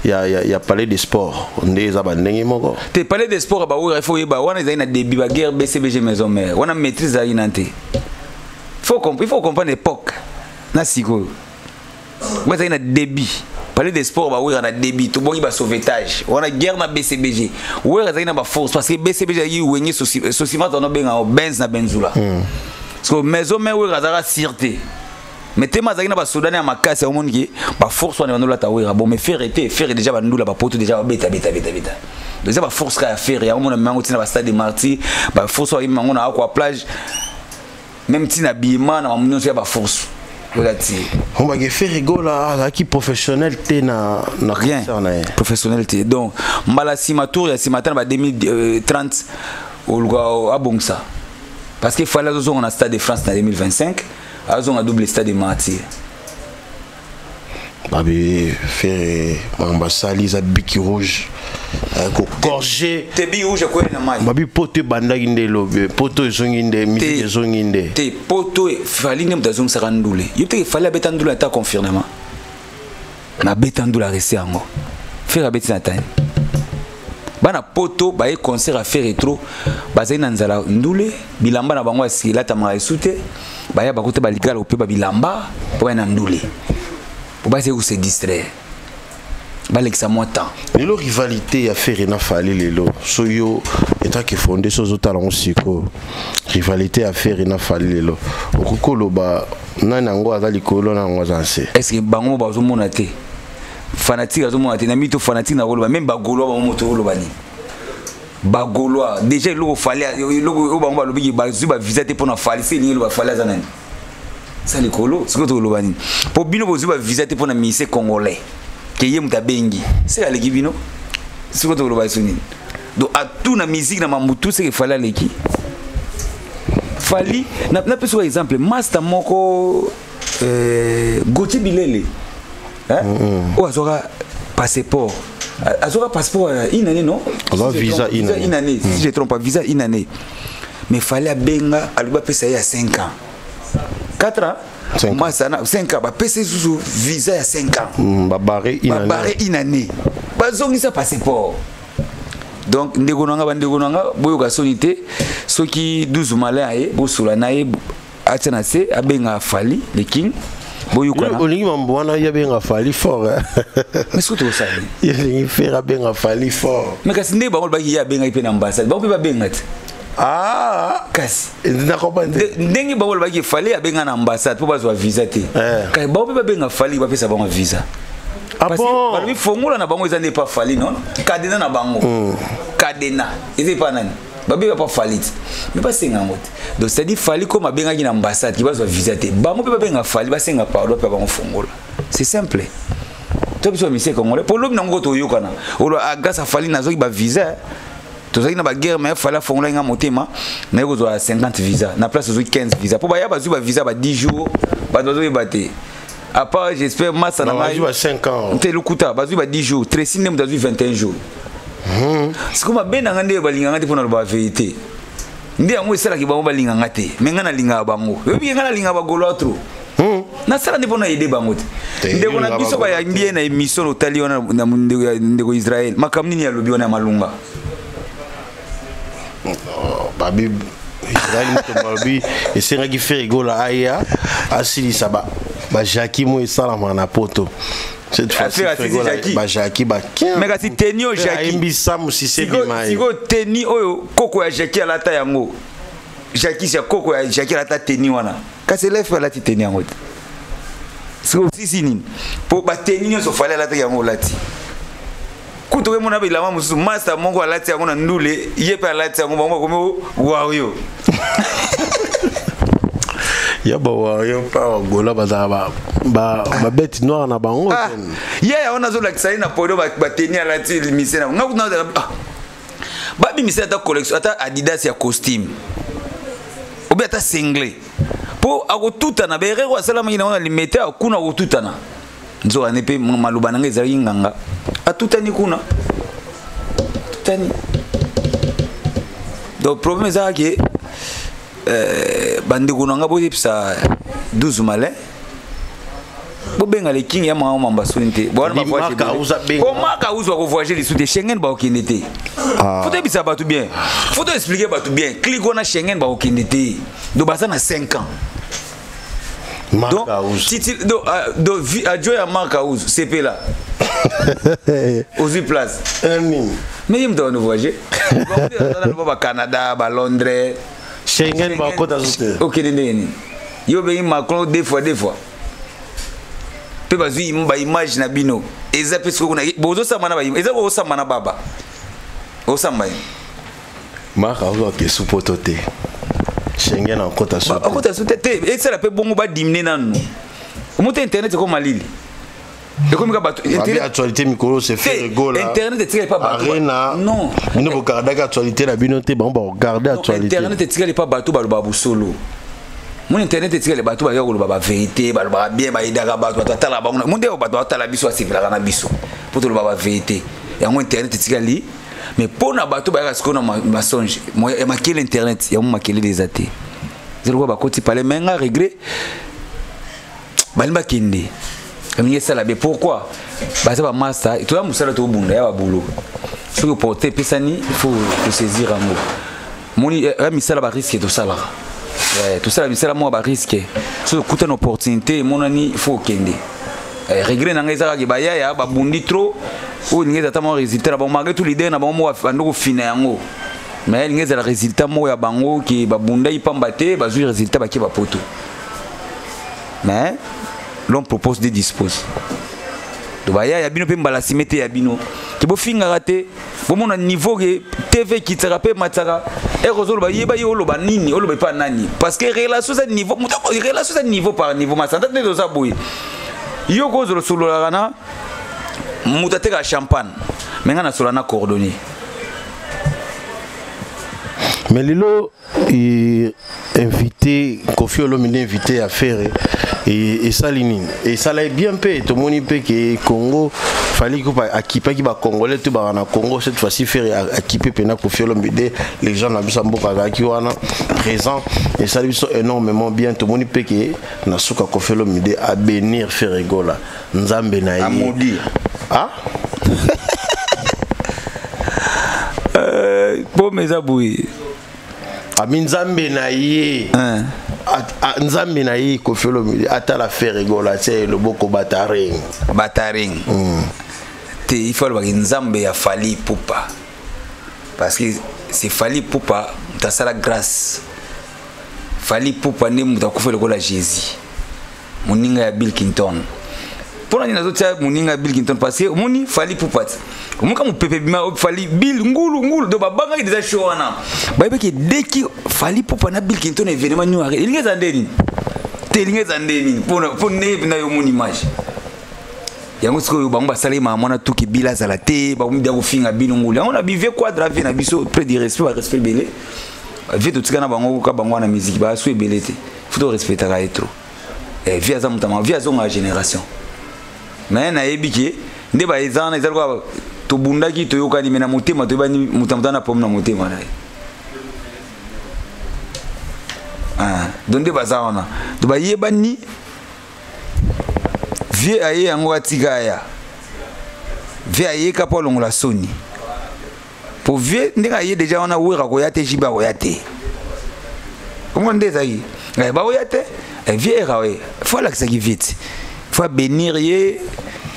ya palais des sports onde za ba ndenge moko te palais des sports ba wira il faut yeba wana za ina début ba guerre BCBG maison mère wana maîtrise za inante il faut comprendre l'époque na siko moi na débit parler des sports ba oui na débit to bongi ba sauvetage on a guerre na BCBG oui za na ba force parce que BCBG yi wenye socima to no benga o benz na benzula parce que maison mais oui za sûreté mais tema za na ba soudani ya makasi au monde ki ba force wana no la ta oui bon mais faire déjà ba ndula ba poto déjà ba beta déjà ba force ka faire ya mona mango tina ba stade de Marty ba force wa mango na kwa plage même tina bima na mamunyo ya ba force. On va faire rigola qui professionnel na rien professionnalité donc mbala simatour ya simatan ba 2030 au à Bongsa parce qu'il fallait on a stade de France en 2025 on a double stade de Martyr babi faire ambassali za biki rouge ko gorger te bi rouge ko na mai babi poto banda indelo poto zonginde musique zonginde te poto fali nem da zong sarandule yete fali betandula ta confirmement na betandula resi yango faire betina tani bana poto ba e concert à faire retro bazai na nzala ndule bilamba na bango asila ta ma esute ba ya bakote balikala ope ba bilamba po na ndule pour pas se distraire balekisa moi temps lelo rivalité ya faire na fali lelo soyo eta ke fondé sozo talon siko rivalité à faire na fali lelo okukolo ba nana ngo azali kolo na ngo zanse est-ce que bango bazo monate fanatique azo monate na mito fanatique na kolo même bagolo ba moto kolo bani bagolo déjà loko fali loko bango ba lobi ba zuba visiter pour na fali c'est lié lo ba fali azanani ça les colo c'est quoi le bani pour bino vous va visiter pour na ministère congolais que yé muta bengi c'est la bino c'est quoi le bani donc à tout na musique na mamutu c'est qu'il fallait leki fali na peut par exemple master moko Gauthier Bilele hein ou azora passeport une année non visa une année si je trompe pas visa une année mais fallait benga aluba pesa ya 5 ans 4 ans 5 ans ba PC sous visa à 5 ans ba barré une année bazongi ça passeport donc ndegonanga boyo ka sonité ceux qui 12 malin aye bo solanaye atana se abenga fali le king boyo kana olingi mambwana ya benga fali fort mais ce que tu sais il lingi faire benga fali fort mais kasi ndé ba ya benga ipe na ambassade ba pe benga ah kasi na comprendre ndenge ba wala ba fali abenga na ambassade pour bazwa visa te kai ba pe benga fali ba pesa bango visa ah bon ba mi fongola na bango ezande pas fali non cadena na bango cadena eze pas nani ba be pas fali mais pas senga ngote donc c'est dit fali comme abenga ki na ambassade ki bazwa visa te ba mo pe benga fali ba senga pardon pe bango fongola c'est simple to biso mise congolais pour lobi nango to yokana olo grâce à Fali nazo ba visa tozaki na ba guerre mais Fali fongola nga motema mais ko zo 50 visa na place zo 15 visa pour ba ya ba zo ba visa ba 10 jours ba dozo yebate à part j'espère massa na ba 5 ans te lukuta ba zo ba 10 jours Tracy nem da zo 21 jours c'est comme ben ngande ba linga ngate pona ba vérité ndi yango esala ki bango ba linga ngate mais ngana linga bango yobi ngana linga ba golo atro na sala ndipo na ide bango te ndeko na biso ba ya mbie na émission otali wana na ndeko Israël makamni ni ya lobi wana malunga babi Israël to babi esenga ki faire gola aya asili saba ba Jackie mo esala mana poto cette fois-ci ba Jackie ba mais kasi tenio Jackie imbisa musise bimai sigo teni oyo koko ya Jackie alata yango Jackie sia koko ya Jackie alata teni wana kasi lefe alati teni yango sigo sisi nini po ba teni nyo fale alata yango lati kuto mona bilama musu master mongo alati yango na ndule yepe alati yango bango komo wow yo ya ba wa yo pa gola ba bête noire na bango ya on a zo la kisai na podo ba teni alati misena ngaku na ba bi misena ta collection ata Adidas ya costume obi ata single po akotuta na bere kwa salama ina ona limete akuna kotuta na nzo anepe maluba nanga ezali nganga atutani kuna tutani donc problème ça que bande kunanga bo pisa 12 malin bo benga le king ya mama mbasunte bona ba voyager ko maka uzwa ko voyager les sous Schengen ba okindete faut bisa batu bien faut expliquer batu bien clique on a Schengen ba okindete do basa na 5 ans donc si adjoint à Marc Aouz CP là aux place mais il me donne voyager au Canada à Londres Schengen ba kota zote OK ndeni yo be Macron deux fois pe bazui imba image na bino eza pesko kuna bozo samana ba eza ko samana baba o samai Marc Aouz ke supotote Schengen en kota zote kota zote te et ça la pe bongo ba diminer nanu monte internet ko malili et comme bato internet actualité micro c'est fait rigolo internet tire pas bato arena non bino bo regarder actualité la bino te bon regarder actualité internet tire pas bato ba ba solo mon internet tire les bato ba yo ba vérité ba bien ba idaka bato tala ba mon de bato tala biso asipela na biso pour to ba vérité et mon internet tire li mais pour na bato ba parce qu'on a mensonge moi et maquiller internet il y a maquiller des athées zero ba koti parler mais un regret balba kindi comme ça là mais pourquoi bah ça va master et tout là musala to bunda ya boulot ce que porter pesani il faut saisir un mot moni misala ba risque tout ça là tout ça misala moi ba risque ce que coûte une opportunité mon ani il faut kende regret na ngeza ka ba ya ba bundi trop ou ngeza ta mon résultat ba malgré tout l'idée na ba mo andoko fina yango mais ngeza le résultat mo ya bango ki ba bunda ipambate ba zu résultat ba ki ba poto mais l'on propose des dispose donc il y a bino pe mbala simete ya bino ki bo finga raté bo mona niveau que TV qui te rappelle matara et rozolo ba yeba yolo ba nini olo ba pa nani parce que relation à niveau par niveau ma santé de ça boy yo kozolo solo la kana mutate ka champagne mais ngana solo na coordonné mais Lilo est invité, Kofi Olomide invité à faire et Salinine. Et ça l'a bien payé. Tout le monde peut que Congo, fallait qu'il équiper qui va Congolais, tout va en Congo cette fois-ci faire équiper Pena Kofi Olomide. Les gens n'ont pas beaucoup qui sont présents et ça lui sont énormément bien. Tout le monde peut que Nasuka Kofi Olomide à bénir faire rigola. Nzambe na à maudire. Ah? Bon mes abouis. Nzambe na ye Nzambe na ye Kofi Olomide ata la faire rigola c'est le boko bataring te il faut le Nzambe ya Fali Poupa parce que c'est Fali Poupa ta sala grâce Fali Poupa ne muta kufela ko la Jésus moninga ya Bill Clinton pona ni nazotia moninga Bill Clinton parce que moni Fali Poupa muka mu pepe bima Fali Bill ngulu do babanga ki déjà show wana baibe ki deki Fali Poupa na Bill Clinton événement new arrêt ilingeza ndeni te ilingeza ndeni pour ne na yo mon image yango siko bango basali mwana tuki bila za la te ba mbi ko finga bino nguli on a bivé quadra vie na biso près du respect ba respect belé vie tout kana bango ka bango na musique ba so belé te faut respecter ka etro et vie za mutama vie za nga génération mais na ebiki nde ba ezana ezali ko to bundaki to yokani mena mutema to bani mutamutana pom na mutema na donde bazana to ba yebani vie aye yango atikaya vie aye ka po longola soni pour vie ndinga aye déjà on a wera ko yate jiba ko yate comment ndezaki ba ko yate vie erawe faut l'accès vite faut bénir ye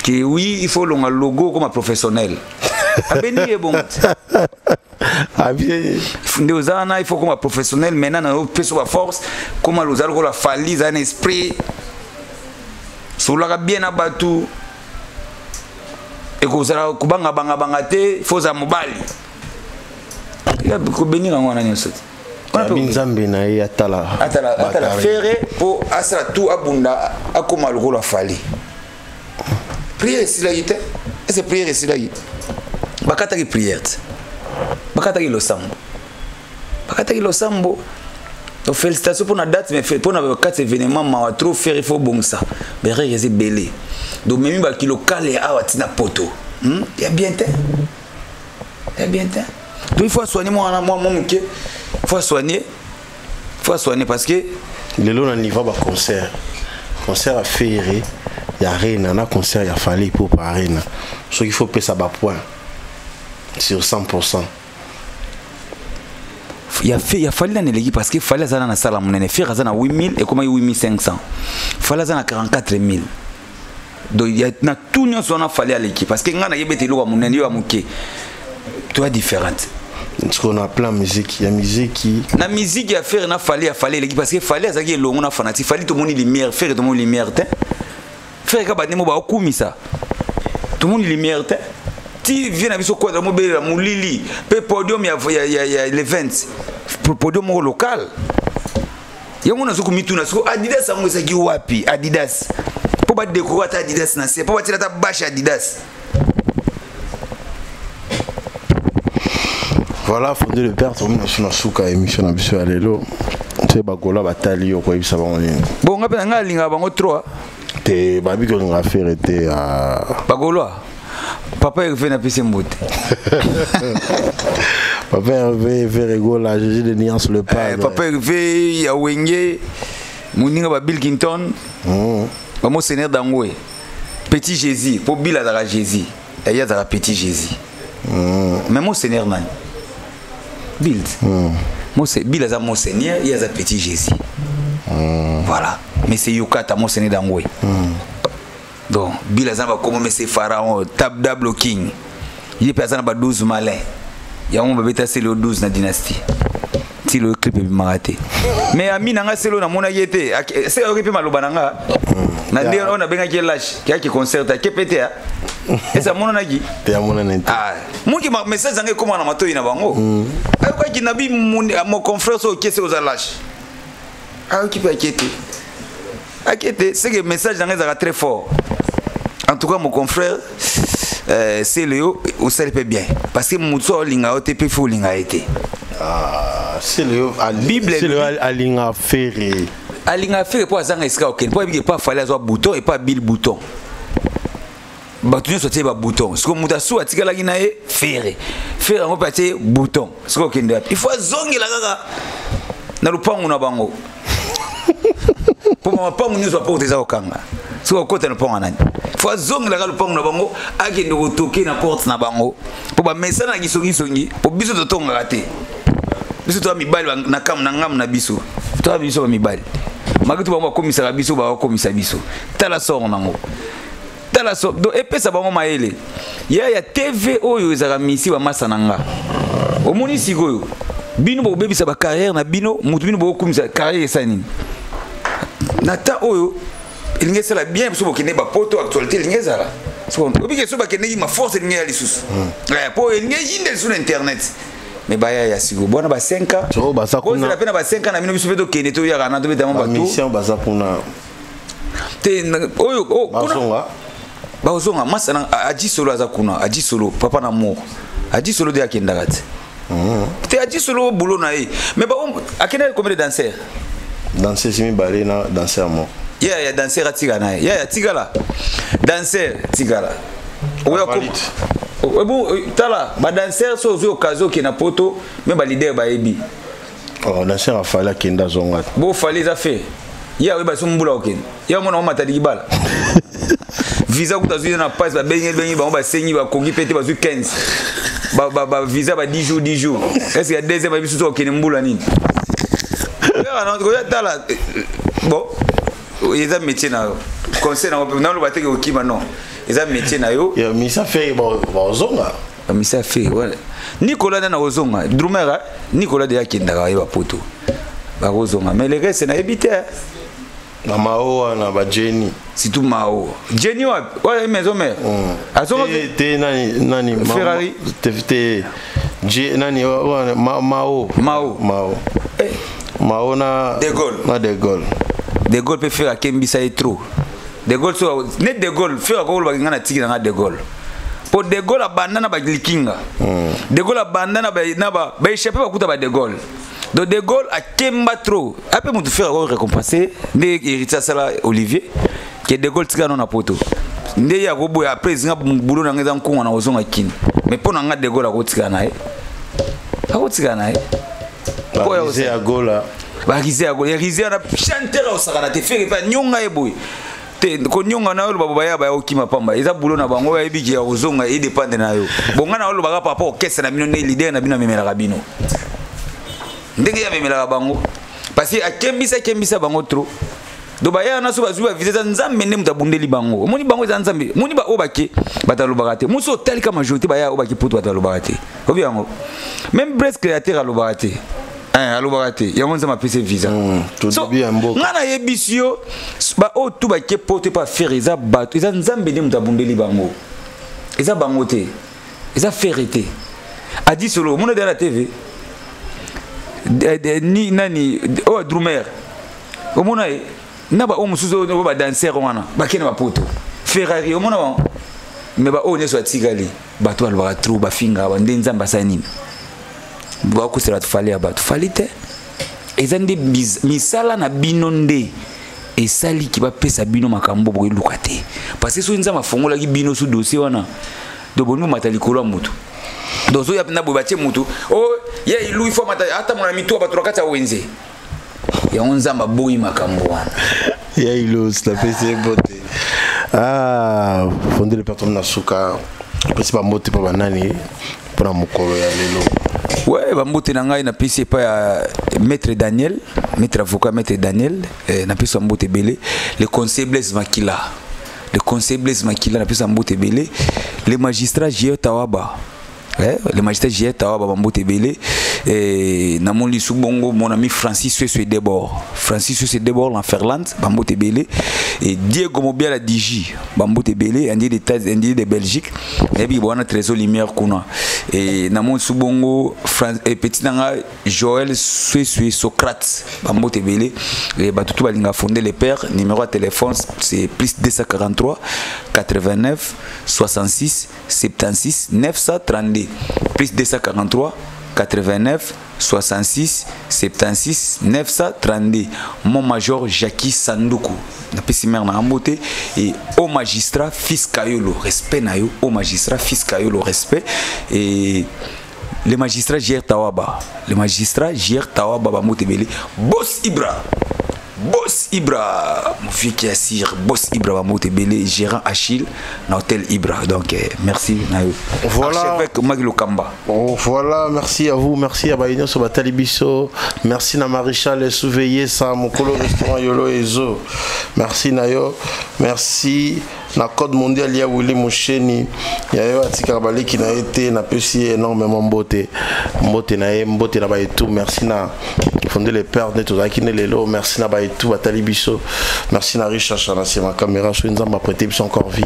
que oui il faut longola logo comme professionnel a bénir bon a bien ndezana il faut comme professionnel maintenant na peso ba force comme lozalo ko la fali za un esprit soulaka bien abatu et kozala kubanga banga te foza mobali ya ko benira ngwana nyoso ona binzambe na ye atala faire pour asra tout abunda akoma lokolo afali prière si la yite et c'est prière si la yite bakata ki prière bakata ki lo sambo donc félicitations pour la date mais pour na 4 événements ma trop faire il faut bon ça mais réaliser belé donc même ba ki local et awatina poto ya bien te donc il faut soigner moi il faut soigner parce que le long na niveau ba concert à faire ya reina na concert ya fallait pour arena ce qu'il faut payer ça ba point sur 100%. Il a fallu dans l'équipe parce qu'il fallait ça dans la salle monnaie faire ça dans 8000 et comment 8500 fallait ça dans 44000 donc il y a tout nous on a fallu à l'équipe parce que ngana yebete lo monnaie yo amuke toi différente parce qu'on a plein de musique il y a musique qui la musique il a faire na fallait l'équipe parce que fallait ça qui longo na fanatique fallait tout le monde lumière faire tout le monde lumière faire ka bademo ba okumisa tout le monde lumière ti viens à biso quadra mobile mulili pe podium ya l'event podium local yango na zuku mituna so Adidas ango saki wapi Adidas po ba décorer ta Adidas na c'est po ba tira ta bâche Adidas voilà fondé le père to mona suna suka émission na biso ya lelo te bagola batali yo ko ibisa bango nini bon ngapela ngalinga bango 3 te babi ko nga faire te a bagoloa papa il fait na pisse mbote papa il fait rigola Jésus de nuance le pas papa il fait ya wenge muninga ba Bill Clinton ba mo seigneur dangwe petit Jésus pour Bill à Jésus et ya za petit Jésus mais mon seigneur nani Bill moi c'est Bill za mon seigneur ya za petit Jésus voilà mais c'est Yukata mon seigneur dangwe donc Bill azamba comme monsieur pharaon tabda king il est personne ba 12 malin ya on beta c'est le 12 na dynastie si le clip est maraté mais ami nanga selo na mona yete c'est okipe maloba nanga na ndio on a benga ki lâche qui concert qui pété et ça mona nagi te mona nenti mungi message ngai comme na matoi na bango ayo ki nabi mon confrère so qui c'est aux lâche ayo ki peut inquiéter c'est que message ngai ça très fort. En tout cas, mon confrère, c'est Léo, au sel peut bien. Parce que mon soeur, l'inga OTP, faut l'inga été. C'est Léo, Bible, c'est Léo, l'inga ferré. L'inga ferré, pour azanga iska ok. Pour qu'il pas falloir avoir bouton et pas bill bouton. Bâtonnier sorti pas bouton. Ce que mon tassou a tiré la guinae ferré. Ferré on peut acheter bouton. Ce que il faut zongi la gaga. Na lupango na bango. Pour moi pas mon news pour des okanga. Ce que côté na ponga nani. Faut zong la lupango na bango akende ko toquer na porte na bango. Pour ba message na gisongi pour biso to tonga raté. Biso to mibali na kam na ngam na biso. To biso ba mibali. Makitu bango komisa biso ba komisa biso. Tala song nango. Tala so do epesa bango maele. Ya TV oyo ezaka misi ba masananga. Omoni sikoyo. Bino bo bebisa ba carrière na bino, mutu bino bo komisa carrière esani. Nata oyo il la bien pour qu'il n'ait pas poto actualité il n'y a là so obi que so ba kenegi ma force il n'y a lisusu pour il n'y a sur internet mais ba ya sigo bona ba 5 ans so ba sa kuna la pena ba 5 ans na bino biso beto kene to ya kana to betama ba mission ba sa kuna te oyo kuna ba ozonga masana aji solo azakuna aji solo papa na mort aji solo de akenda kat te aji solo boulot na e mais ba akenda combien de danseurs danser simi balé na danser mort ya danser atika na ya tigala danser tigala oya ko bon tala ba danser so zo okazo ki na poto mais ba leader ba ebi oh danser afala kenda zonga bo fali za fait ya we ba sumbula okeni ya mona mata digibala visa kutazuia na passe ba benye ba senyi ba kongi pete ba zu 15 ba visa ba 10 jours est-ce qu'il y a deuxième ba bisu okeni mbula nini ya na ko ya tala bon ils ont métier na conseil na lo bateke okima non ils ont métier na yo ya misa fait ba ozonga misa fait voilà Nicolas na ozonga drumera Nicolas de yakenda ka ba poto ba ozonga mais le reste na éviter na mao na ba Jenny surtout mao Jenny ouais maison mère azonga te nani Ferrari te nani mao mao na de Gaulle peut faire à Kembisa et trop de Gaulle so net de Gaulle faire ko ba ngana tiki na de Gaulle pour de Gaulle abandana ba likinga de Gaulle abandana ba échapper ba kuta ba de Gaulle donc de Gaulle a Kemba trop après mon faire récompenser né héritier sala Olivier que de Gaulle tika non na poto ndé ya ko boya après zinga bulo na ngeza nkunga na ozonga kini mais pour nga de Gaulle akotika na ko ya Gola ba rizé na chanteur au sakana te fait pas nyonga eboy te ko nyonga na yo baba ya ba okima pamba eza bulo na bango ya ebiki ya ozonga e dépendre na yo bonga na lo baka papa orchestre na bino ne leader na bino memela kabino ndenge ya memela bango parce que akembisa bango trop do ba ya na so bazuba visa nzambe ne mutabundeli bango moni bango za nzambe moni ba obake batalo bakate muso tel ka majorité ba ya obake poto batalo bakate obiango même Brest créateur alo bakate alo bakate ya monza ma PC visa tout bien mboka ngana yebisio ba o tu ba ke poto pa faire eza bato eza nzambe ne mutabundeli bango eza bango te eza ferité a dit solo mona de la TV ni nani o drumer o mona na ba o musuzo no ba danser wana ba kena ba poto Ferrari o mona ba me ba o ne so atigali ba to alwa trou ba finga ba ndenza mbasani ba ko sera to fali aba to falite ezandi misala na binonde esali ki ba pesa bino makambo bo lukate parce que so nza mafongola ki bino su dossier wana do bonu matali kolwa mutu dozo ya na bo batie mutu o ya ilu ifo mata hata mona mitu ba turakata wenze ya onza maboyi makambo wana ya ilu la PC bote fondé le patron na suka principal mote pa banani pour mukolo ya lelo ouais ba mbote na ngai na PC pa ya maître Daniel maître avocat maître Daniel na PC mbote belé le conseil Blaise Makila na PC mbote belé le magistrat J Tawaba le magistrat J Tawaba mbote belé et na mon lisu bongo mon ami Francis Sué Debord en Ferland bambote belé et Diego Mobiala Digi bambote belé indi des États indi de Belgique et puis bon trésor lumière kuna et na mon subongo et petit nanga Joël Sué Socrate bambote belé et batutu balinga fondé les pères numéro de téléphone c'est plus 243 89 66 76 932 plus 243 89 66 76 932 mon major Jackie Sanduku na pesi mer na ambote et au magistrat fils Kayolo respect na yo au magistrat fils Kayolo respect et le magistrat JR Tawaba ba motebele boss Ibra mon fils qui assire boss Ibra ba motebele gérant Achille na hôtel Ibra donc merci na yo voilà avec Magilo Kamba voilà merci à vous merci à Baïno so batalibiso merci na Maréchal Souveillé ça mon colo restaurant Yolo Ezo merci na yo merci na code mondial ya Willy Moucheni ya yo atika baliki na été na pesi énormément mbote na ba tout merci na fondé les pères de tout akine lelo merci na ba tout batalibiso merci na Richard na ma caméra so nzamba prêter biso encore vie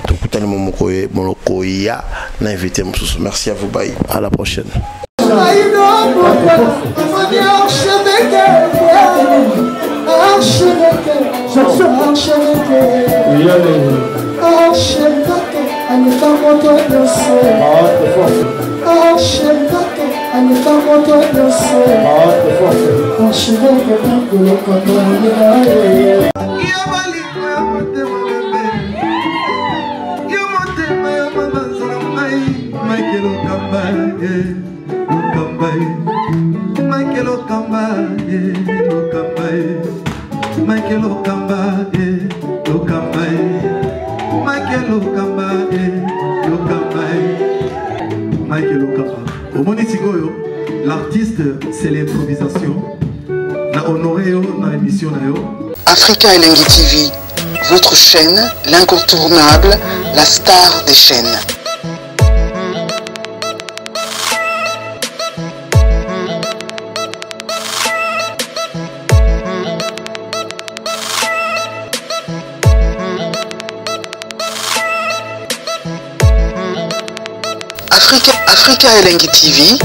to kutani moloko ya na invité mususu merci à vous bye à la prochaine Archevêque moto nyonso Shembato anita moto nyonso Shembato kulokata ninaye Iyo baliko ya motema bebe Iyo motema ya mama zaramai Michael Okamba Okamba Michael Okamba Okamba Michael Okamba Okamba Michael Okamba Okamba Michael Okamba Omoni Tigoyo, l'artiste c'est l'improvisation na honoré yo na émission na yo Africa Elengi TV, votre chaîne, l'incontournable, la star des chaînes. Africa Elengi TV,